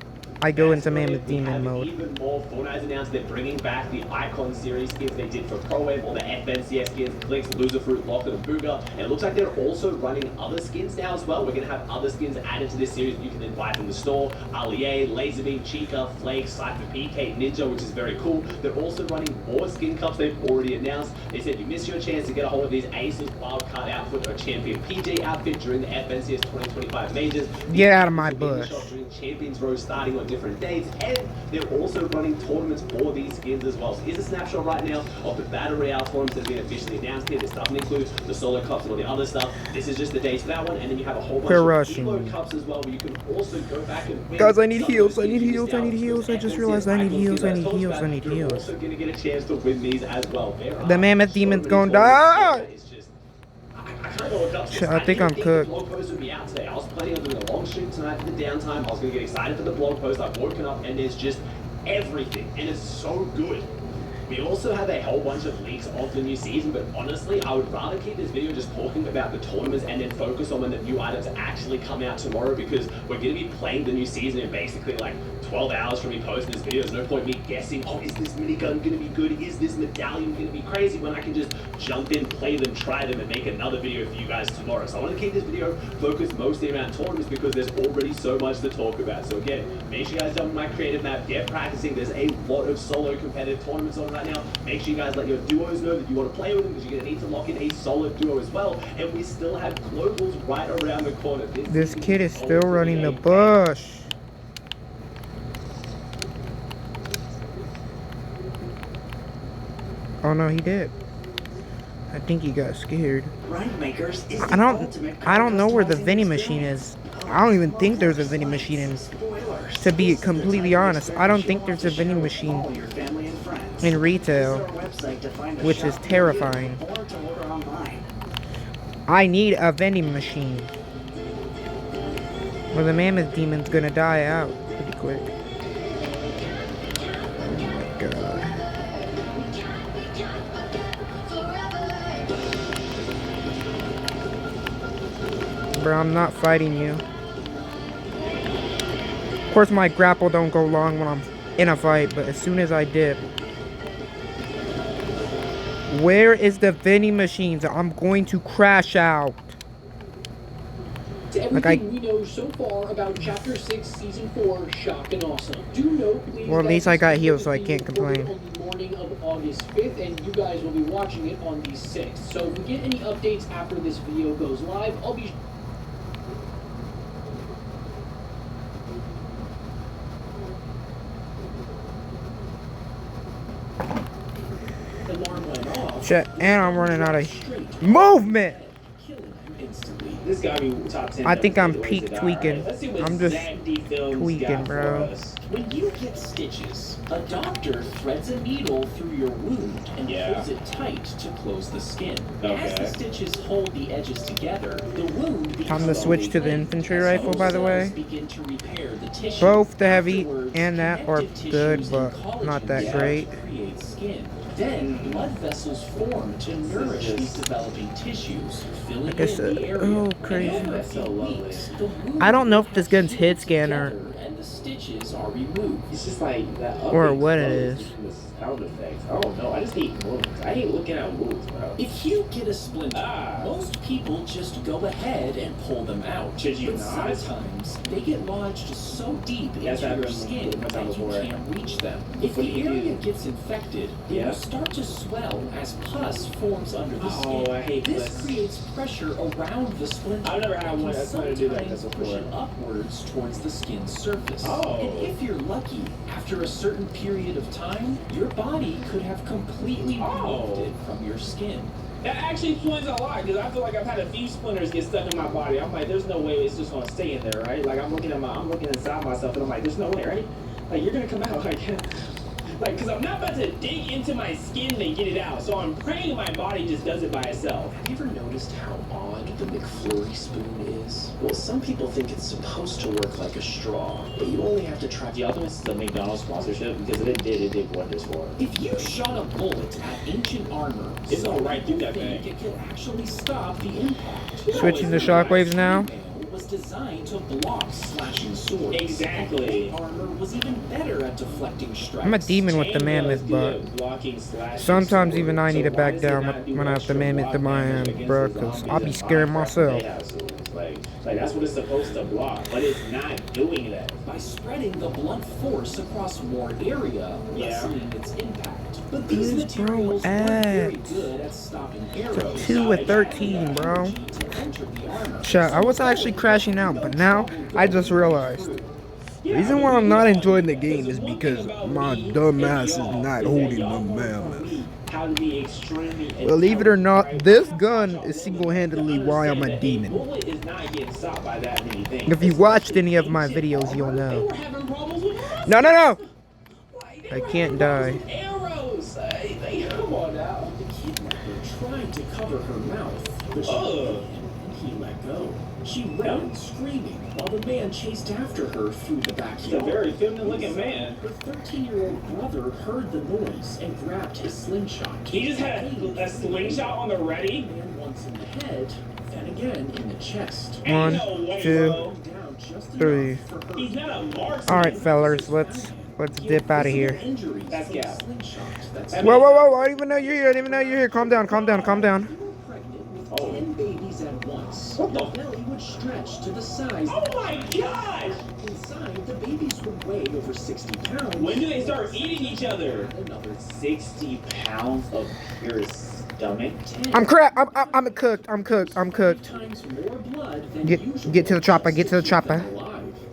[SPEAKER 2] I go into
[SPEAKER 8] That's
[SPEAKER 2] mammoth
[SPEAKER 8] right, we
[SPEAKER 2] demon
[SPEAKER 8] have
[SPEAKER 2] mode.
[SPEAKER 8] Even more. Fortnite's announced they're bringing back the Icon series skins they did for Pro Wave, all the FNCS skins, Clicks, Loserfruit, Locker, and Booga. And it looks like they're also running other skins now as well. We're going to have other skins added to this series you can then buy from the store. Allier, Laserbeam, Chica, Flake, Cypher PK, Ninja, which is very cool. They're also running more skin cups they've already announced. They said you missed your chance to get a hold of these Aces Wildcard outfit or Champion PJ outfit during the FNCS 2025 majors.
[SPEAKER 2] Get out of my
[SPEAKER 8] These will be in the
[SPEAKER 2] bush.
[SPEAKER 8] shop during Champions Row starting on different dates, and they're also running tournaments for these skins as well. So here's a snapshot right now of the Battle Royale forums that have been officially announced here. This doesn't include the solo cups and all the other stuff. This is just the dates for that one, and then you have a whole bunch
[SPEAKER 2] Quit
[SPEAKER 8] of
[SPEAKER 2] rushing.
[SPEAKER 8] Elo cups as well, where you can also go back and win.
[SPEAKER 2] Guys, I need
[SPEAKER 8] some of
[SPEAKER 2] heals,
[SPEAKER 8] those
[SPEAKER 2] I need
[SPEAKER 8] skins you
[SPEAKER 2] heals,
[SPEAKER 8] missed
[SPEAKER 2] I need
[SPEAKER 8] out.
[SPEAKER 2] heals. I
[SPEAKER 8] Those
[SPEAKER 2] just
[SPEAKER 8] FNCS
[SPEAKER 2] realized I need
[SPEAKER 8] Icon
[SPEAKER 2] heals,
[SPEAKER 8] skins
[SPEAKER 2] I
[SPEAKER 8] I
[SPEAKER 2] need
[SPEAKER 8] told you
[SPEAKER 2] heals,
[SPEAKER 8] about,
[SPEAKER 2] I need
[SPEAKER 8] you're
[SPEAKER 2] heals.
[SPEAKER 8] also going to get a chance to win these as well. There
[SPEAKER 2] The
[SPEAKER 8] are
[SPEAKER 2] mammoth
[SPEAKER 8] so
[SPEAKER 2] demon's
[SPEAKER 8] many
[SPEAKER 2] gonna
[SPEAKER 8] tournaments
[SPEAKER 2] die.
[SPEAKER 8] that it's just- I can't go enough.
[SPEAKER 2] Shit, I think I'm
[SPEAKER 8] The
[SPEAKER 2] cooked.
[SPEAKER 8] blog post would be out today. I was planning on doing a long stream tonight for the downtime. I was going to get excited for the blog post. I've woken up and there's just everything, and it's so good. We also have a whole bunch of leaks of the new season, but honestly, I would rather keep this video just talking about the tournaments and then focus on when the new items actually come out tomorrow, because we're going to be playing the new season in basically like 12 hours from me posting this video. There's no point me guessing, oh, is this minigun going to be good? Is this medallion going to be crazy? When I can just jump in, play them, try them, and make another video for you guys tomorrow. So I want to keep this video focused mostly around tournaments because there's already so much to talk about. So again, make sure you guys jump on my creative map, get practicing. There's a lot of solo competitive tournaments on right now. Make sure you guys let your duos know that you want to play with them, because you're going to need to lock in a solid duo as well. And we still have globals right around the corner.
[SPEAKER 2] This kid is still running the bush. Oh no, he did. I think he got scared.
[SPEAKER 7] Rankmakers is
[SPEAKER 2] I don't know where the vending machine is. I don't even think there's a vending machine in. To be completely honest, I don't think there's a vending machine in retail, which is terrifying. I need a vending machine, or the mammoth demon's gonna die out pretty quick. Oh my god. Bro, I'm not fighting you. Of course, my grapple don't go long when I'm in a fight, but as soon as I dip. Where is the vending machines? I'm going to crash out.
[SPEAKER 11] To everything we know so far about Chapter 6, Season 4, Shock and Awesome. Do know, please,
[SPEAKER 2] well, at least I got healed, so I can't complain.
[SPEAKER 11] On the morning of August 5th, and you guys will be watching it on the 6th. So if we get any updates after this video goes live, I'll be... Alarm went off.
[SPEAKER 2] Shit, and I'm running out of movement.
[SPEAKER 12] This gotta be top 10.
[SPEAKER 2] I think I'm
[SPEAKER 12] ways
[SPEAKER 2] peak
[SPEAKER 12] to die.
[SPEAKER 2] tweaking.
[SPEAKER 12] Let's see what
[SPEAKER 2] I'm just
[SPEAKER 12] Zach D. Films
[SPEAKER 2] tweaking,
[SPEAKER 12] got for
[SPEAKER 2] bro.
[SPEAKER 12] us.
[SPEAKER 11] When you get stitches, a doctor threads a needle through your wound and pulls it tight to close the skin. As the stitches hold the edges together, the wound becomes
[SPEAKER 2] Time to switch to the infantry rifle, by the way.
[SPEAKER 11] begin to repair the tissue.
[SPEAKER 2] Both the heavy
[SPEAKER 11] Afterwards,
[SPEAKER 2] and that are
[SPEAKER 11] connective
[SPEAKER 2] good,
[SPEAKER 11] tissues
[SPEAKER 2] but
[SPEAKER 11] and
[SPEAKER 2] not
[SPEAKER 11] collagen
[SPEAKER 2] that great.
[SPEAKER 11] create skin. Then blood vessels form to nourish these developing tissues, filling in the area.
[SPEAKER 2] Oh, crazy.
[SPEAKER 11] And over a few weeks, the wound
[SPEAKER 2] I don't know if this gun's hit scanner
[SPEAKER 11] and the stitches are removed.
[SPEAKER 12] It's just like that.
[SPEAKER 2] or what it is.
[SPEAKER 12] Sound effects. I don't know. I just hate wounds. I hate looking at wounds, bro.
[SPEAKER 11] If you get a splinter, most people just go ahead and pull them out.
[SPEAKER 12] Should you
[SPEAKER 11] but
[SPEAKER 12] not?
[SPEAKER 11] sometimes they get lodged so deep into your skin that you can't reach them. If the area gets infected, it will start to swell as pus forms under the skin.
[SPEAKER 12] I hate
[SPEAKER 11] this creates pressure around the splinter.
[SPEAKER 12] I've never had one that's going to do that
[SPEAKER 11] Sometimes push
[SPEAKER 12] before.
[SPEAKER 11] it upwards towards the skin's surface.
[SPEAKER 12] Oh.
[SPEAKER 11] And if you're lucky, after a certain period of time, your body could have completely removed it from your skin.
[SPEAKER 12] That actually explains a lot, because I feel like I've had a few splinters get stuck in my body. I'm like, there's no way it's just gonna stay in there, right? Like I'm looking inside myself, and I'm like, there's no way, right? Like you're gonna come out, like, because I'm not about to dig into my skin and get it out. So I'm praying my body just does it by itself.
[SPEAKER 11] Have you ever noticed how odd the McFlurry spoon is? Well, some people think it's supposed to work like a straw, but you only have to try.
[SPEAKER 12] The Optimus is the McDonald's sponsorship, because it did wonders for it.
[SPEAKER 11] If you shot a bullet at ancient armor,
[SPEAKER 12] It's going right through that thing.
[SPEAKER 11] it could actually stop the impact.
[SPEAKER 2] Switching to shockwaves now.
[SPEAKER 11] Was designed to block slashing swords.
[SPEAKER 12] Exactly.
[SPEAKER 11] Armor was even better at deflecting strikes.
[SPEAKER 2] I'm a demon with the mammoth, but sometimes even I need to back down when I have the mammoth in my hand, bro, because I'll be scaring myself.
[SPEAKER 12] Like that's what it's supposed to block, but it's not doing that.
[SPEAKER 11] By spreading the blunt force across more area, lessening its impact. But these materials weren't very good at stopping arrows.
[SPEAKER 2] 2 with 13, bro. Shut. I was actually crashing out, but now I just realized. The reason why I'm not enjoying the game is because my dumb ass is not holding the mammoth. Believe it or not, this gun is single-handedly why I'm a demon. If you watched any of my videos, you'll know. No, no, no! I can't die.
[SPEAKER 11] Come on now. The kidnapper tried to cover her mouth, but she and he let go. She ran screaming while the man chased after her through the backyard.
[SPEAKER 12] He's a very feminine-looking man.
[SPEAKER 11] Her 13-year-old brother heard the noise and grabbed his slingshot.
[SPEAKER 12] He just had a slingshot on the ready?
[SPEAKER 11] Man once in the head, then again in the chest.
[SPEAKER 2] 1, 2, 3.
[SPEAKER 12] He's not a marksman.
[SPEAKER 2] Alright, fellas, let's dip out of here.
[SPEAKER 12] That's Gap.
[SPEAKER 2] Whoa, whoa, whoa, I didn't even know you're here. I didn't even know you're here. Calm down, calm down, calm down.
[SPEAKER 11] 10 babies at once. The belly would stretch to the size.
[SPEAKER 12] Oh my god!
[SPEAKER 11] Inside, the babies would weigh over 60 pounds.
[SPEAKER 12] When do they start eating each other?
[SPEAKER 11] Another
[SPEAKER 12] 60 pounds of pure stomach.
[SPEAKER 2] I'm cooked. I'm cooked.
[SPEAKER 11] times more blood than
[SPEAKER 2] Get to the chopper. Get to the chopper.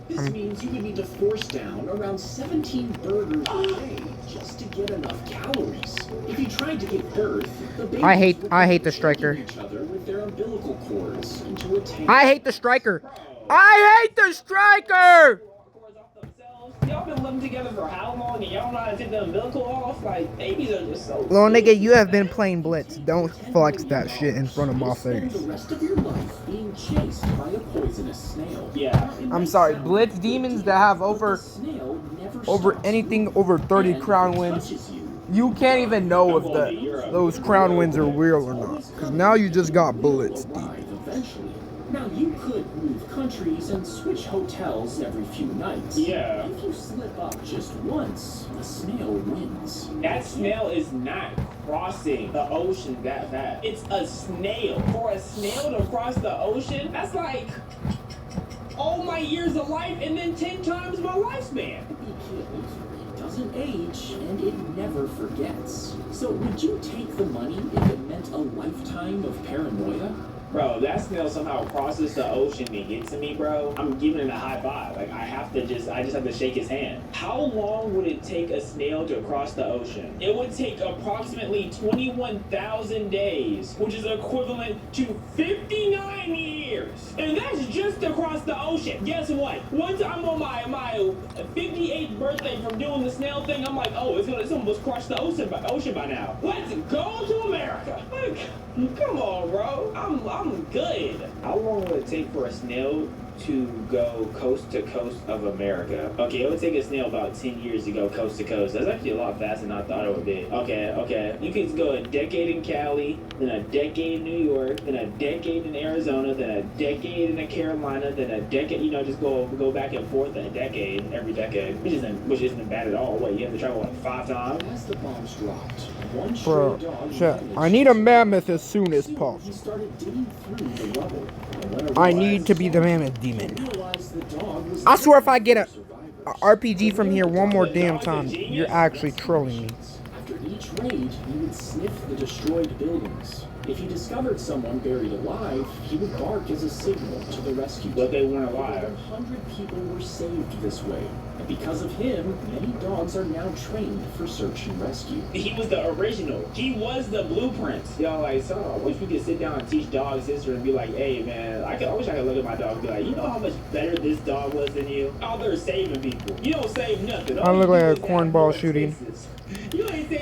[SPEAKER 11] This means you would need to force down around 17 burgers a day just to get enough calories. If you tried to give birth, the babies
[SPEAKER 2] I hate the striker.
[SPEAKER 11] each other with their umbilical cords into a tank.
[SPEAKER 2] I hate the striker. I hate the striker.
[SPEAKER 12] Y'all been living together for how long and y'all know how to take the umbilical off? Like, babies are just so...
[SPEAKER 2] Little nigga, you have been playing Blitz. Don't flex that shit in front of my face.
[SPEAKER 11] The rest of your life being chased by a poisonous snail.
[SPEAKER 12] Yeah.
[SPEAKER 2] I'm sorry, Blitz demons that have over anything over 30 crown wins. You can't even know if those crown wins are real or not. Because now you just got bullets deep.
[SPEAKER 11] Eventually. Now you could move countries and switch hotels every few nights.
[SPEAKER 12] Yeah.
[SPEAKER 11] If you slip up just once, the snail wins.
[SPEAKER 12] That snail is not crossing the ocean that fast. It's a snail. For a snail to cross the ocean, that's like all my years of life and then 10 times my lifespan.
[SPEAKER 11] It doesn't age and it never forgets. So would you take the money if it meant a lifetime of paranoia?
[SPEAKER 12] Bro, that snail somehow crosses the ocean and gets to me, bro. I'm giving it a high five. Like, I just have to shake his hand. How long would it take a snail to cross the ocean? It would take approximately 21,000 days, which is equivalent to 59 years. And that's just to cross the ocean. Guess what? Once I'm on my 58th birthday from doing the snail thing, I'm like, oh, it's almost crossed the ocean by now. Let's go to America. Like, come on, bro. I'm good. How long would it take for a snail to go coast to coast of America? Okay, it would take a snail about 10 years to go coast to coast. That's actually a lot faster than I thought it would be. Okay. You can go a decade in Cali, then a decade in New York, then a decade in Arizona, then a decade in the Carolina, then a decade, just go back and forth a decade, every decade, which isn't bad at all. What, you have to travel like 5 times?
[SPEAKER 11] As the bombs dropped, one
[SPEAKER 2] Bro,
[SPEAKER 11] stray dog
[SPEAKER 2] shit.
[SPEAKER 11] managed
[SPEAKER 2] I need a mammoth as soon as
[SPEAKER 11] Soon, he
[SPEAKER 2] possible.
[SPEAKER 11] started digging through the rubble. And when it
[SPEAKER 2] I
[SPEAKER 11] realized
[SPEAKER 2] need to be the mammoth
[SPEAKER 11] he
[SPEAKER 2] demon.
[SPEAKER 11] realized the dog was
[SPEAKER 2] I swear if I get a
[SPEAKER 11] survivors.
[SPEAKER 2] RPG from here one more damn time, you're actually trolling me.
[SPEAKER 11] After each raid, he would sniff the destroyed buildings. If he discovered someone buried alive, he would bark as a signal to the rescue team.
[SPEAKER 12] But they weren't alive.
[SPEAKER 11] 100 people were saved this way. And because of him, many dogs are now trained for search and rescue.
[SPEAKER 12] He was the original. He was the blueprint. Y'all like, so I wish we could sit down and teach dogs history and be like, hey man, I wish I could look at my dog and be like, you know how much better this dog was than you? Oh, they're saving people. You don't save nothing.
[SPEAKER 2] I look like a cornball shooting.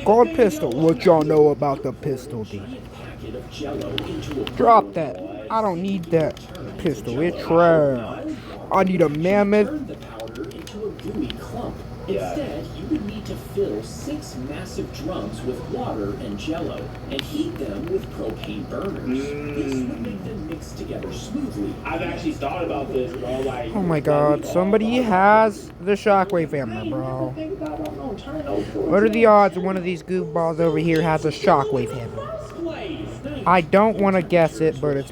[SPEAKER 2] Gold pistol. What y'all know about the pistol, D? Drop that. I don't need that pistol. It's trash. I need a mammoth.
[SPEAKER 11] Turn the powder into a gooey clump. Instead, you would need to fill 6 massive drums with water and jello and heat them with propane burners. This would make them mix together smoothly.
[SPEAKER 12] I've actually thought about this, bro. Like,
[SPEAKER 2] Oh my god, somebody has the shockwave hammer, bro. What are the odds one of these goofballs over here has a shockwave hammer? I don't want to guess it, but there's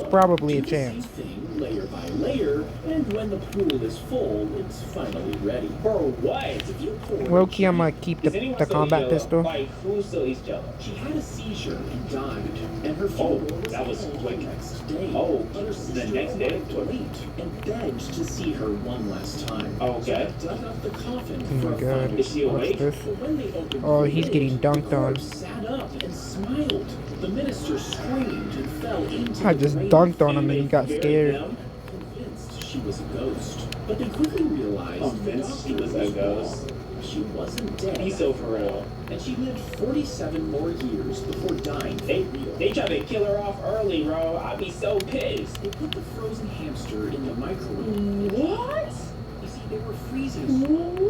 [SPEAKER 2] probably a chance.
[SPEAKER 11] Layer by layer, and when the pool is full, it's finally ready.
[SPEAKER 12] For what?
[SPEAKER 11] If you pour
[SPEAKER 2] Low-key, I might keep the combat pistol.
[SPEAKER 12] Like, who still eats Jello?
[SPEAKER 11] She had a seizure and died, and her funeral
[SPEAKER 12] that was
[SPEAKER 11] held
[SPEAKER 12] quick.
[SPEAKER 11] the next day.
[SPEAKER 12] Oh,
[SPEAKER 11] But her
[SPEAKER 12] the
[SPEAKER 11] sister
[SPEAKER 12] next day?
[SPEAKER 11] arrived late and begged to see her one last time.
[SPEAKER 12] Okay.
[SPEAKER 11] So they dug up the coffin
[SPEAKER 2] Oh
[SPEAKER 11] for
[SPEAKER 2] my
[SPEAKER 11] a
[SPEAKER 2] god.
[SPEAKER 11] final
[SPEAKER 12] Is she awake?
[SPEAKER 2] What's this?
[SPEAKER 11] But when they opened
[SPEAKER 2] Oh,
[SPEAKER 11] the
[SPEAKER 2] he's
[SPEAKER 11] lid,
[SPEAKER 2] getting dunked
[SPEAKER 11] the
[SPEAKER 2] on.
[SPEAKER 11] corpse sat up and smiled. The minister screamed and fell into
[SPEAKER 2] I
[SPEAKER 11] the
[SPEAKER 2] just
[SPEAKER 11] grave.
[SPEAKER 2] dunked on him and he got
[SPEAKER 12] Buried
[SPEAKER 2] scared.
[SPEAKER 12] them?
[SPEAKER 11] Convinced she was a ghost. But they quickly realized
[SPEAKER 12] Convinced
[SPEAKER 11] the
[SPEAKER 12] she
[SPEAKER 11] doctor
[SPEAKER 12] was a ghost?
[SPEAKER 11] wrong. She wasn't dead.
[SPEAKER 12] Be so for real.
[SPEAKER 11] And she lived 47 more years before dying for real.
[SPEAKER 12] They tried to kill her off early, bro. I'd be so pissed.
[SPEAKER 11] They put the frozen hamster in the microwave.
[SPEAKER 12] What?
[SPEAKER 11] You see, they were freezing.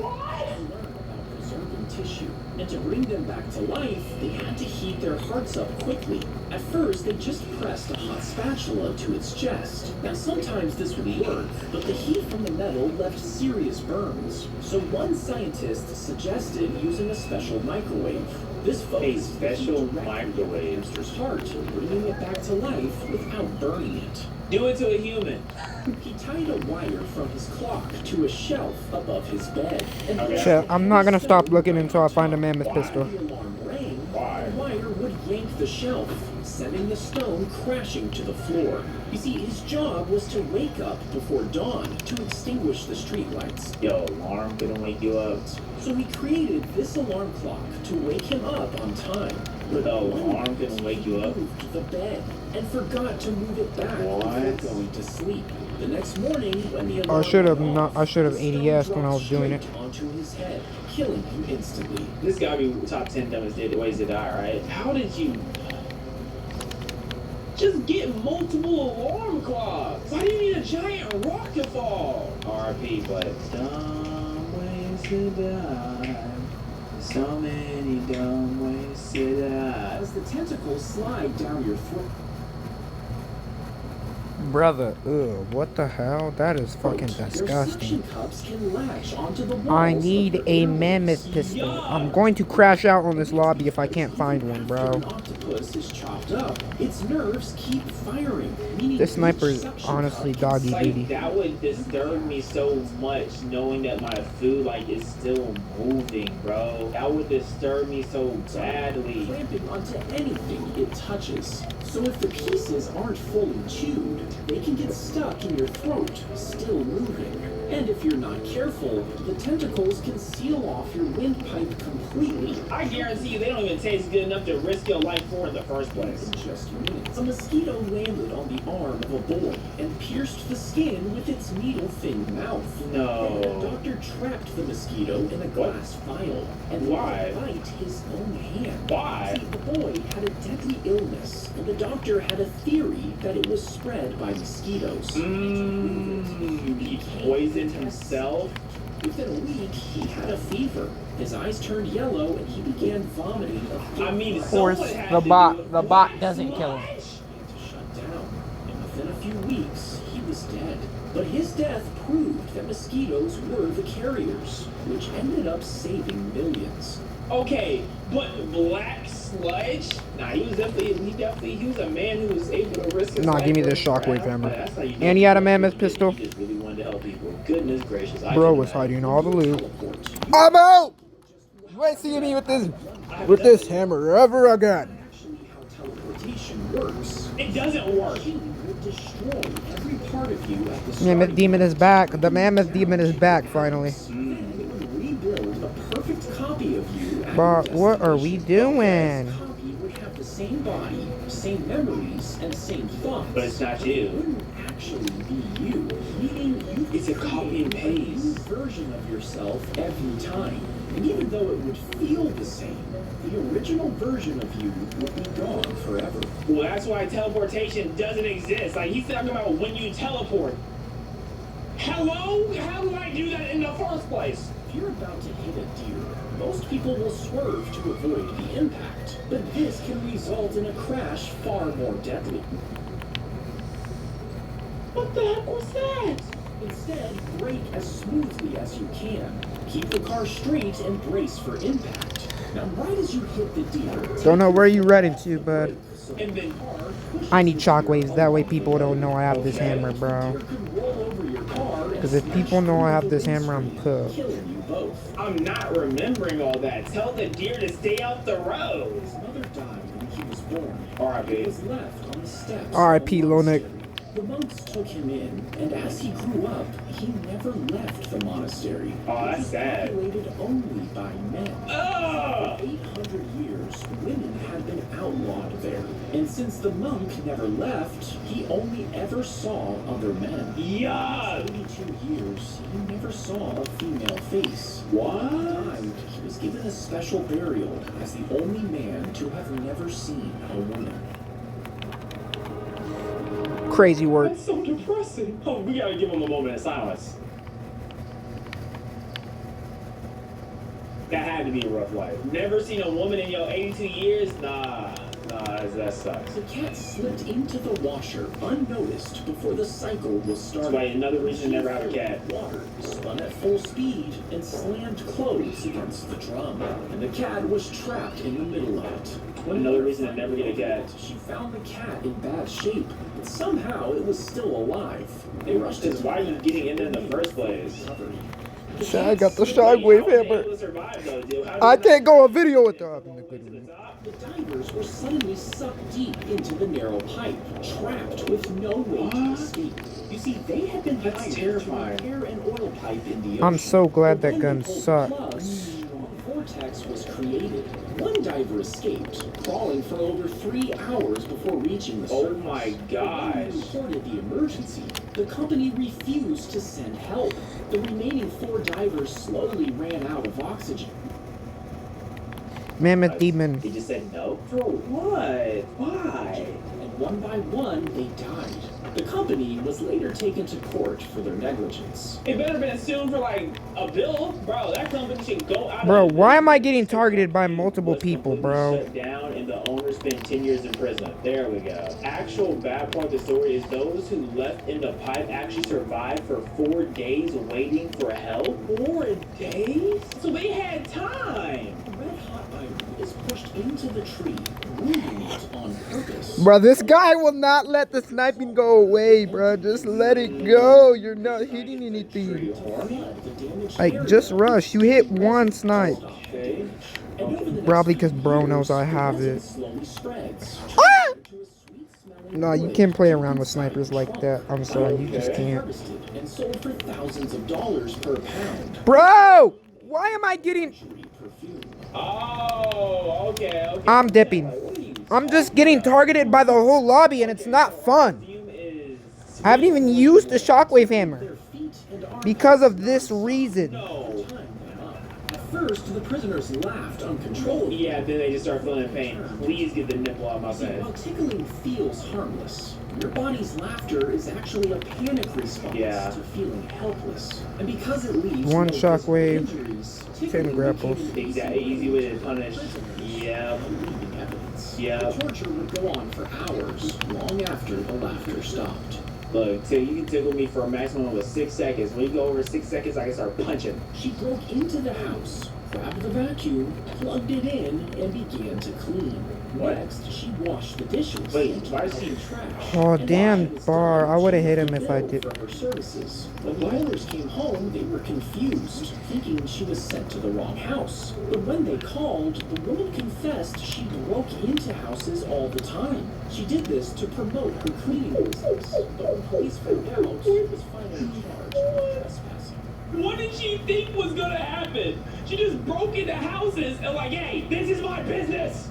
[SPEAKER 12] What?
[SPEAKER 11] To learn about preserving tissue. And to bring them back to life, they had to heat their hearts up quickly. At first, they just pressed a hot spatula to its chest. Now, sometimes this would work, but the heat from the metal left serious burns. So one scientist suggested using a special microwave. This focused
[SPEAKER 12] special
[SPEAKER 11] the heat directly on the
[SPEAKER 12] microwave.
[SPEAKER 11] hamster's heart, bringing it back to life without burning it.
[SPEAKER 12] Do it to a human.
[SPEAKER 11] He tied a wire from his clock to a shelf above his bed. And
[SPEAKER 12] Okay.
[SPEAKER 2] Shit, I'm not gonna stop looking until I find a mammoth pistol.
[SPEAKER 11] when the alarm rang,
[SPEAKER 12] Why?
[SPEAKER 11] the wire would yank the shelf, sending the stone crashing to the floor. You see, his job was to wake up before dawn to extinguish the streetlights.
[SPEAKER 12] Yo, alarm couldn't wake you up.
[SPEAKER 11] So he created this alarm clock to wake him up on time.
[SPEAKER 12] But the alarm couldn't wake you up.
[SPEAKER 11] Moved the bed and forgot to move it back
[SPEAKER 12] What?
[SPEAKER 11] before going to sleep. The next morning, when the
[SPEAKER 2] I
[SPEAKER 11] alarm
[SPEAKER 2] should have
[SPEAKER 11] went
[SPEAKER 2] not.
[SPEAKER 11] off,
[SPEAKER 2] I should have
[SPEAKER 11] the stone
[SPEAKER 2] ADS'd when I was
[SPEAKER 11] dropped
[SPEAKER 2] doing it.
[SPEAKER 11] straight onto his head, killing him instantly.
[SPEAKER 12] This gotta be top 10 dumbest ways to die, right? How did you just get multiple alarm clocks? Why do you need a giant rock to fall? RIP, but dumb ways to die. So many dumb ways to die.
[SPEAKER 11] As the tentacles slide down your throat.
[SPEAKER 2] Brother, ugh, what the hell? That is fucking
[SPEAKER 11] Their
[SPEAKER 2] disgusting.
[SPEAKER 11] suction cups can latch onto the walls
[SPEAKER 2] I
[SPEAKER 11] of
[SPEAKER 2] need
[SPEAKER 11] their
[SPEAKER 2] a
[SPEAKER 11] burrows.
[SPEAKER 2] mammoth pistol. I'm going to crash out on this lobby if I can't find one,
[SPEAKER 11] After
[SPEAKER 2] bro.
[SPEAKER 11] an octopus is chopped up, its nerves keep firing, meaning
[SPEAKER 2] This sniper
[SPEAKER 11] each
[SPEAKER 2] is
[SPEAKER 11] suction
[SPEAKER 2] honestly
[SPEAKER 11] cup can
[SPEAKER 2] doggy
[SPEAKER 12] Like,
[SPEAKER 2] duty.
[SPEAKER 12] that would disturb me so much knowing that my food, like, is still moving, bro. That would disturb me so badly.
[SPEAKER 11] clamping onto anything it touches. So if the pieces aren't fully chewed, they can get stuck in your throat, still moving. And if you're not careful, the tentacles can seal off your windpipe completely.
[SPEAKER 12] I guarantee you they don't even taste good enough to risk your life for in the first place.
[SPEAKER 11] In just minutes, a mosquito landed on the arm of a boy and pierced the skin with its needle-thin mouth.
[SPEAKER 12] No.
[SPEAKER 11] The doctor trapped the mosquito in a glass vial and
[SPEAKER 12] Why?
[SPEAKER 11] let it bite his own hand.
[SPEAKER 12] Why?
[SPEAKER 11] See, the boy had a deadly illness, and the doctor had a theory that it was spread by mosquitoes.
[SPEAKER 12] He poisoned himself?
[SPEAKER 11] Within a week, he had a fever. His eyes turned yellow, and he began vomiting.
[SPEAKER 12] I mean,
[SPEAKER 2] Of course,
[SPEAKER 12] someone had
[SPEAKER 2] the
[SPEAKER 12] to
[SPEAKER 2] bot
[SPEAKER 12] do it.
[SPEAKER 2] the bot doesn't kill him.
[SPEAKER 11] Shut down, and within a few weeks, he was dead. But his death proved that mosquitoes were the carriers, which ended up saving millions.
[SPEAKER 12] Okay, but black sludge? Nah, he was a man who was able to risk his
[SPEAKER 2] Nah,
[SPEAKER 12] life
[SPEAKER 2] give me
[SPEAKER 12] for
[SPEAKER 2] this
[SPEAKER 12] a
[SPEAKER 2] shockwave
[SPEAKER 12] crowd.
[SPEAKER 2] hammer.
[SPEAKER 12] That's how you
[SPEAKER 2] And
[SPEAKER 12] know
[SPEAKER 2] he had a
[SPEAKER 12] he
[SPEAKER 2] mammoth
[SPEAKER 12] really-
[SPEAKER 2] pistol.
[SPEAKER 12] He just really wanted to help people. Goodness gracious. I
[SPEAKER 2] Bro
[SPEAKER 12] can
[SPEAKER 2] was
[SPEAKER 12] imagine.
[SPEAKER 2] hiding all the loot. I'm out! You ain't seeing me with this hammer ever again.
[SPEAKER 11] Actually, how teleportation works.
[SPEAKER 12] It doesn't work.
[SPEAKER 11] He would destroy every part of you at the
[SPEAKER 2] Mammoth
[SPEAKER 11] starting
[SPEAKER 2] demon is
[SPEAKER 11] point.
[SPEAKER 2] back. The mammoth demon is back finally.
[SPEAKER 11] Then it would rebuild a perfect copy of you at
[SPEAKER 2] But
[SPEAKER 11] your
[SPEAKER 2] what are we
[SPEAKER 11] destination.
[SPEAKER 2] doing?
[SPEAKER 11] This copy would have the same body, same memories, and same thoughts.
[SPEAKER 12] But it's not
[SPEAKER 11] It
[SPEAKER 12] you.
[SPEAKER 11] wouldn't actually be you, meaning you
[SPEAKER 12] It's a copy and
[SPEAKER 11] create a new
[SPEAKER 12] paste.
[SPEAKER 11] version of yourself every time. And even though it would feel the same, the original version of you would be gone forever.
[SPEAKER 12] Well, that's why teleportation doesn't exist. Like, he's talking about when you teleport. Hello? How do I do that in the first place?
[SPEAKER 11] If you're about to hit a deer, most people will swerve to avoid the impact, but this can result in a crash far more deadly.
[SPEAKER 12] What the heck was that?
[SPEAKER 11] Instead, brake as smoothly as you can. Keep the car straight and brace for impact. Now, right as you hit the deer,
[SPEAKER 2] Don't know where you running to, bud.
[SPEAKER 12] And then
[SPEAKER 2] I need shockwaves. That way people don't know I have this hammer, bro. Because if people know I have this hammer, I'm cooked.
[SPEAKER 11] Killing you both.
[SPEAKER 12] I'm not remembering all that. Tell the deer to stay off the road.
[SPEAKER 11] His mother died when he was born. He
[SPEAKER 12] R.I.P.
[SPEAKER 11] was left on the steps.
[SPEAKER 2] R.I.P.
[SPEAKER 11] of a
[SPEAKER 2] Lonik.
[SPEAKER 11] monastery. The monks took him in, and as he grew up, he never left the monastery.
[SPEAKER 12] Oh, that's
[SPEAKER 11] It was
[SPEAKER 12] sad.
[SPEAKER 11] populated only by men.
[SPEAKER 12] Ugh!
[SPEAKER 11] For 800 years, women had been outlawed there. And since the monk never left, he only ever saw other men.
[SPEAKER 12] Yuck!
[SPEAKER 11] 32 years, he never saw a female face.
[SPEAKER 12] What?
[SPEAKER 11] When he died, he was given a special burial as the only man to have never seen a woman.
[SPEAKER 2] Crazy work.
[SPEAKER 12] That's so depressing. Oh, we gotta give him a moment of silence. That had to be a rough life. Never seen a woman in your 82 years? Nah, that sucks.
[SPEAKER 11] The cat slipped into the washer unnoticed before the cycle was started.
[SPEAKER 12] That's why another reason to never have a cat.
[SPEAKER 11] Water spun at full speed and slammed clothes against the drum, and the cat was trapped in the middle of it.
[SPEAKER 12] Another reason to never get a cat.
[SPEAKER 11] She found the cat in bad shape, but somehow it was still alive. They rushed
[SPEAKER 12] Because
[SPEAKER 11] it.
[SPEAKER 12] why are you getting in there in the first place?
[SPEAKER 2] So I got the shockwave hammer. I can't go on video with the
[SPEAKER 11] The divers were suddenly sucked deep into the narrow pipe, trapped with no way to escape. You see, they had been
[SPEAKER 12] That's
[SPEAKER 11] hired
[SPEAKER 12] terrifying.
[SPEAKER 11] to repair an oil pipe in the ocean.
[SPEAKER 2] I'm so glad
[SPEAKER 11] But
[SPEAKER 2] that
[SPEAKER 11] when
[SPEAKER 2] gun
[SPEAKER 11] they pulled the plug,
[SPEAKER 2] sucks.
[SPEAKER 11] a strong vortex was created. One diver escaped, crawling for over 3 hours before reaching the
[SPEAKER 12] Oh
[SPEAKER 11] surface.
[SPEAKER 12] my
[SPEAKER 11] But
[SPEAKER 12] gosh.
[SPEAKER 11] when they reported the emergency, the company refused to send help. The remaining 4 divers slowly ran out of oxygen.
[SPEAKER 2] Mammoth demon.
[SPEAKER 12] He just said no? For what? Why?
[SPEAKER 11] And one by one, they died. The company was later taken to court for their negligence.
[SPEAKER 12] It better been assumed for like A bill, bro. That company should go out.
[SPEAKER 2] Bro,
[SPEAKER 12] of
[SPEAKER 2] why am I getting targeted by multiple people, bro?
[SPEAKER 12] Shut down, and the owner spent 10 years in prison. There we go. Actual bad part of the story is those who left in the pipe actually survived for 4 days waiting for help. 4 days? So they had time.
[SPEAKER 11] Red hot iron is pushed into the tree, wounding it on purpose.
[SPEAKER 2] Bro, this guy will not let the sniping go away, bro. Just let it go. You're not hitting anything. Like, just rush. You hit one snipe. Probably because bro knows I have it. Ah! No, you can't play around with snipers like that. I'm sorry, you just can't.
[SPEAKER 11] And sold for thousands of dollars per pound.
[SPEAKER 2] Bro! Why am I getting...
[SPEAKER 12] Oh, okay.
[SPEAKER 2] I'm dipping. I'm just getting targeted by the whole lobby and it's not fun. I haven't even used the shockwave hammer. Because of this reason.
[SPEAKER 11] At first, the prisoners laughed uncontrollably.
[SPEAKER 12] Yeah, then they just start feeling pain. Please get the nipple out of my bed.
[SPEAKER 11] While tickling feels harmless, your body's laughter is actually a panic response to feeling helpless. And because it leaves
[SPEAKER 2] one
[SPEAKER 11] no
[SPEAKER 2] shockwave,
[SPEAKER 11] injuries,
[SPEAKER 2] 10 grapples.
[SPEAKER 12] Exactly, easy way to punish. Yeah. Yeah.
[SPEAKER 11] The torture would go on for hours, long after the laughter stopped.
[SPEAKER 12] Look, so you can tickle me for a maximum of 6 seconds. When you go over 6 seconds, I can start punching.
[SPEAKER 11] She broke into the house, grabbed the vacuum, plugged it in, and began to clean. Next, she washed the dishes.
[SPEAKER 12] Wait, why is she
[SPEAKER 11] trash?
[SPEAKER 2] Oh, damn, Bar. I would have hit him if I did.
[SPEAKER 11] For her services. When the owners came home, they were confused, thinking she was sent to the wrong house. But when they called, the woman confessed she broke into houses all the time. She did this to promote her cleaning business. But when police found out, she was finally charged with trespassing.
[SPEAKER 12] What did she think was gonna happen? She just broke into houses and like, hey, this is my business.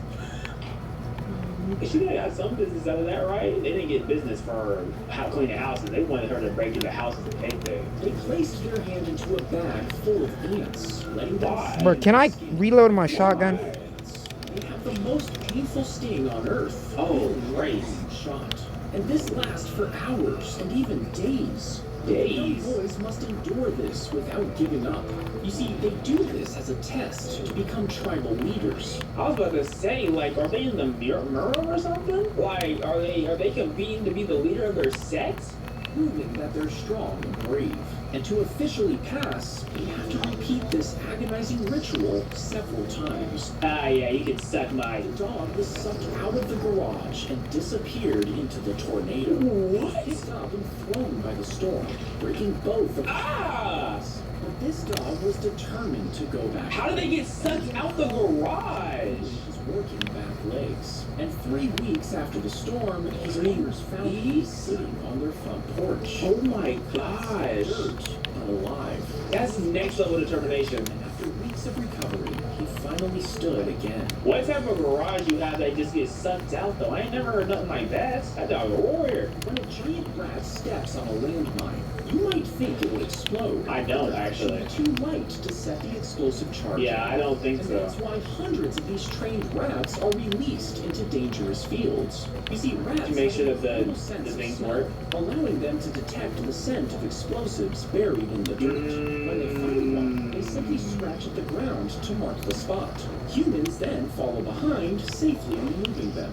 [SPEAKER 12] She got some business out of that, right? They didn't get business for how cleaning houses. They wanted her to break into houses and take things.
[SPEAKER 11] They placed their hand into a bag full of ants, letting them...
[SPEAKER 2] Bro, can I reload my shotgun?
[SPEAKER 11] They have the most painful sting on Earth.
[SPEAKER 12] Oh, great.
[SPEAKER 11] Shot. And this lasts for hours and even days. Young boys must endure this without giving up. You see, they do this as a test to become tribal leaders.
[SPEAKER 12] I was about to say, like, are they in the mirror or something? Like, are they competing to be the leader of their sex?
[SPEAKER 11] Proving that they're strong and brave. And to officially pass, they have to repeat this agonizing ritual several times.
[SPEAKER 12] Ah, yeah, you can suck my...
[SPEAKER 11] The dog was sucked out of the garage and disappeared into the tornado.
[SPEAKER 12] What?
[SPEAKER 11] Picked up and thrown by the storm, breaking both of the glass. But this dog was determined to go back.
[SPEAKER 12] How did they get sucked out the garage?
[SPEAKER 11] His working back legs. And 3 weeks after the storm, his neighbors found him sitting on their front porch.
[SPEAKER 12] Oh my gosh.
[SPEAKER 11] But alive.
[SPEAKER 12] That's next level determination.
[SPEAKER 11] After weeks of recovery, he finally stood again.
[SPEAKER 12] What type of garage you have that just gets sucked out though? I ain't never heard nothing like that. That dog a warrior.
[SPEAKER 11] When a giant rat steps on a landmine, you might think it would explode.
[SPEAKER 12] I don't actually.
[SPEAKER 11] Too light to set the explosive charge.
[SPEAKER 12] Yeah, I don't think
[SPEAKER 11] and
[SPEAKER 12] so.
[SPEAKER 11] That's why hundreds of these trained rats are released into dangerous fields. You see, rats
[SPEAKER 12] to make sure that the
[SPEAKER 11] sense
[SPEAKER 12] things
[SPEAKER 11] of
[SPEAKER 12] work,
[SPEAKER 11] allowing them to detect the scent of explosives buried in the dirt. When they find one, they simply scratch at the ground to mark the spot. Humans then follow behind, safely removing them.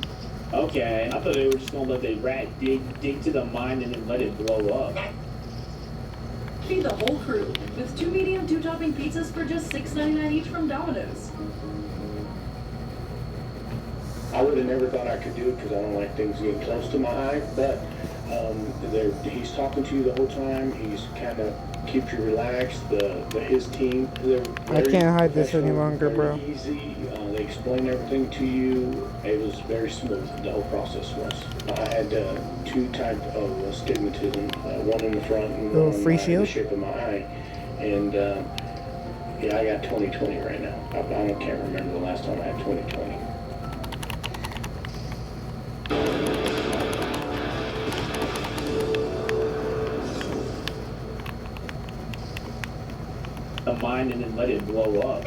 [SPEAKER 12] Okay, I thought they were just gonna let the rat dig to the mine and then let it blow up.
[SPEAKER 9] Feed the whole crew with 2 medium, 2 topping pizzas for just $6.99 each from Domino's.
[SPEAKER 13] I would have never thought I could do it because I don't like things getting close to my eye, but he's talking to you the whole time. He's kind of keeps you relaxed. His team,
[SPEAKER 2] I can't hide this any longer, bro.
[SPEAKER 13] Easy. They explain everything to you. It was very smooth. The whole process was. I had 2 types of astigmatism, one in the front and one in the shape of my eye. And yeah, I got 20/20 right now. I can't remember the last time I had 20/20.
[SPEAKER 12] The mine and then let it blow up.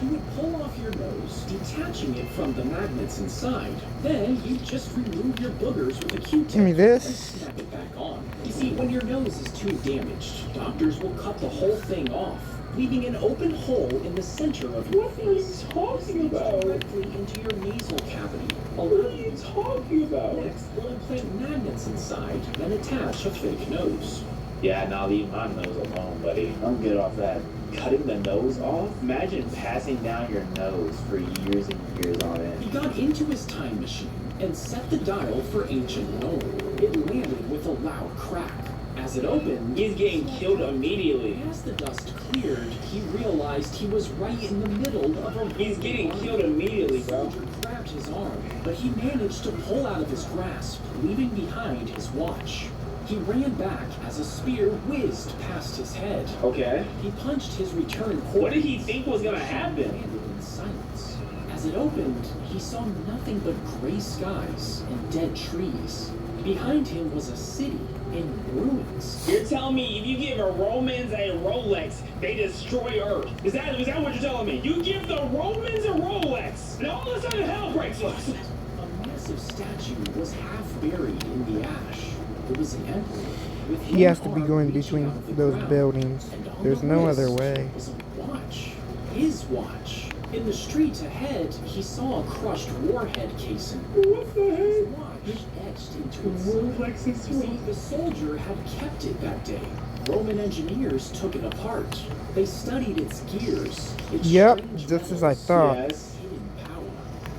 [SPEAKER 11] You would pull off your nose, detaching it from the magnets inside. Then you just remove your boogers with a Q-tip.
[SPEAKER 2] Give me this.
[SPEAKER 11] And snap it back on. You See, when your nose is too damaged, doctors will cut the whole thing off, leaving an open hole in the center of your face. What are you talking about? Directly into your nasal cavity. What are you talking about? Next, we'll implant magnets inside, then attach a fake nose.
[SPEAKER 12] Yeah, now leave my nose alone, buddy. I'm good off that. Cutting the nose off? Imagine passing down your nose for years and years on end.
[SPEAKER 11] He got into his time machine and set the dial for ancient Rome. It landed with a loud crack. As it opened,
[SPEAKER 12] He's getting killed immediately.
[SPEAKER 11] as the dust cleared, he realized he was right in the middle of a...
[SPEAKER 12] He's getting killed immediately,
[SPEAKER 11] The
[SPEAKER 12] bro.
[SPEAKER 11] soldier grabbed his arm, but he managed to pull out of his grasp, leaving behind his watch. He ran back as a spear whizzed past his head.
[SPEAKER 12] Okay.
[SPEAKER 11] He punched his return
[SPEAKER 12] What did he think was gonna happen?
[SPEAKER 11] Landed in silence. As it opened, he saw nothing but gray skies and dead trees. Behind him was a city in ruins.
[SPEAKER 12] You're telling me if you give a Romans a Rolex, they destroy Earth? Is that what you're telling me? You give the Romans a Rolex, and all of a sudden hell breaks loose.
[SPEAKER 11] A massive statue was half buried in the ash. It was an emperor with
[SPEAKER 2] He has to
[SPEAKER 11] one
[SPEAKER 2] be
[SPEAKER 11] arm
[SPEAKER 2] going
[SPEAKER 11] reaching
[SPEAKER 2] between
[SPEAKER 11] out of the
[SPEAKER 2] those
[SPEAKER 11] ground,
[SPEAKER 2] buildings.
[SPEAKER 11] and on
[SPEAKER 2] There's
[SPEAKER 11] the
[SPEAKER 2] no
[SPEAKER 11] wrist
[SPEAKER 2] other way.
[SPEAKER 11] was a watch. His watch. In the street ahead, he saw a crushed warhead casing.
[SPEAKER 12] What the heck?
[SPEAKER 11] His watch etched into its
[SPEAKER 12] Rolex
[SPEAKER 11] You
[SPEAKER 12] is
[SPEAKER 11] see, the soldier had kept it that day. Roman engineers took it apart. They studied its gears. Its
[SPEAKER 2] Yep,
[SPEAKER 11] strange
[SPEAKER 2] just as I
[SPEAKER 11] metals,
[SPEAKER 2] thought.
[SPEAKER 12] Yes.
[SPEAKER 11] hidden power.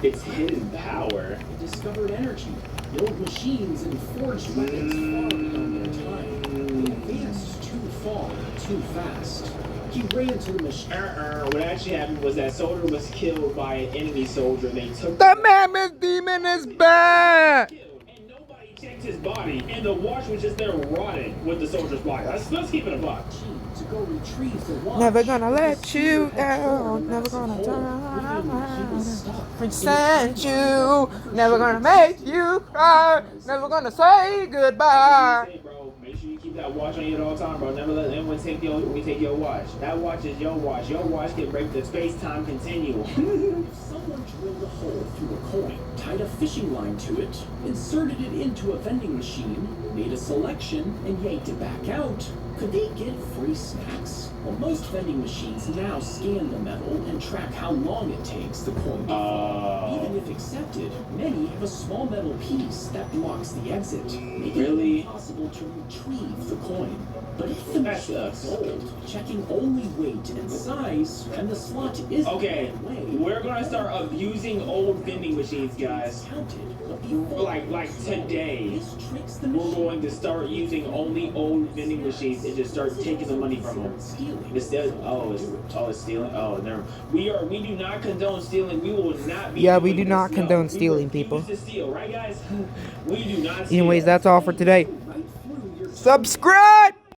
[SPEAKER 12] It's hidden power.
[SPEAKER 11] They discovered energy, built machines, and forged weapons far beyond their time. They advanced too far, too fast. He ran to the machine.
[SPEAKER 12] What actually happened was that soldier was killed by an enemy soldier. They took
[SPEAKER 2] The mammoth demon is back!
[SPEAKER 12] and nobody checked his body, and the watch was just there rotting with the soldier's body. Let's keep it a buck.
[SPEAKER 11] To go retrieve the watch.
[SPEAKER 2] Never gonna let
[SPEAKER 11] The
[SPEAKER 2] you
[SPEAKER 11] spear had torn
[SPEAKER 2] down.
[SPEAKER 11] a
[SPEAKER 2] Never
[SPEAKER 11] massive
[SPEAKER 2] gonna
[SPEAKER 11] hole,
[SPEAKER 2] turn
[SPEAKER 11] leaving him
[SPEAKER 2] around.
[SPEAKER 11] stuck.
[SPEAKER 2] Resent you. Never gonna make you cry. Never gonna say goodbye.
[SPEAKER 12] Hey, bro, make sure you keep that watch on you at all time, bro. Never let anyone take your watch. That watch is your watch. Your watch can break the space-time continuum.
[SPEAKER 11] If someone drilled a hole through a coin, tied a fishing line to it, inserted it into a vending machine, made a selection, and yanked it back out, could they get free snacks? Well, most vending machines now scan the metal and track how long it takes the coin to fall. Even if accepted, many have a small metal piece that blocks the exit, making it impossible to retrieve the coin. But if the machine is old, checking only weight and size, and the slot is
[SPEAKER 12] Okay, we're gonna start abusing old vending machines, guys.
[SPEAKER 11] counted, but before
[SPEAKER 12] Like today,
[SPEAKER 11] this tricks the
[SPEAKER 12] we're
[SPEAKER 11] machine.
[SPEAKER 12] going to start using only old vending machines and just start taking the money from them.
[SPEAKER 11] Stealing.
[SPEAKER 12] It's stealing. Oh, never. We do not condone stealing. We will not be.
[SPEAKER 2] Yeah, we
[SPEAKER 12] doing
[SPEAKER 2] do not
[SPEAKER 12] this,
[SPEAKER 2] condone
[SPEAKER 12] We
[SPEAKER 2] stealing,
[SPEAKER 12] refuse
[SPEAKER 2] people.
[SPEAKER 12] to steal, right, guys? We do not steal.
[SPEAKER 2] Anyways, that's all for today.
[SPEAKER 11] Right through your
[SPEAKER 2] Subscribe!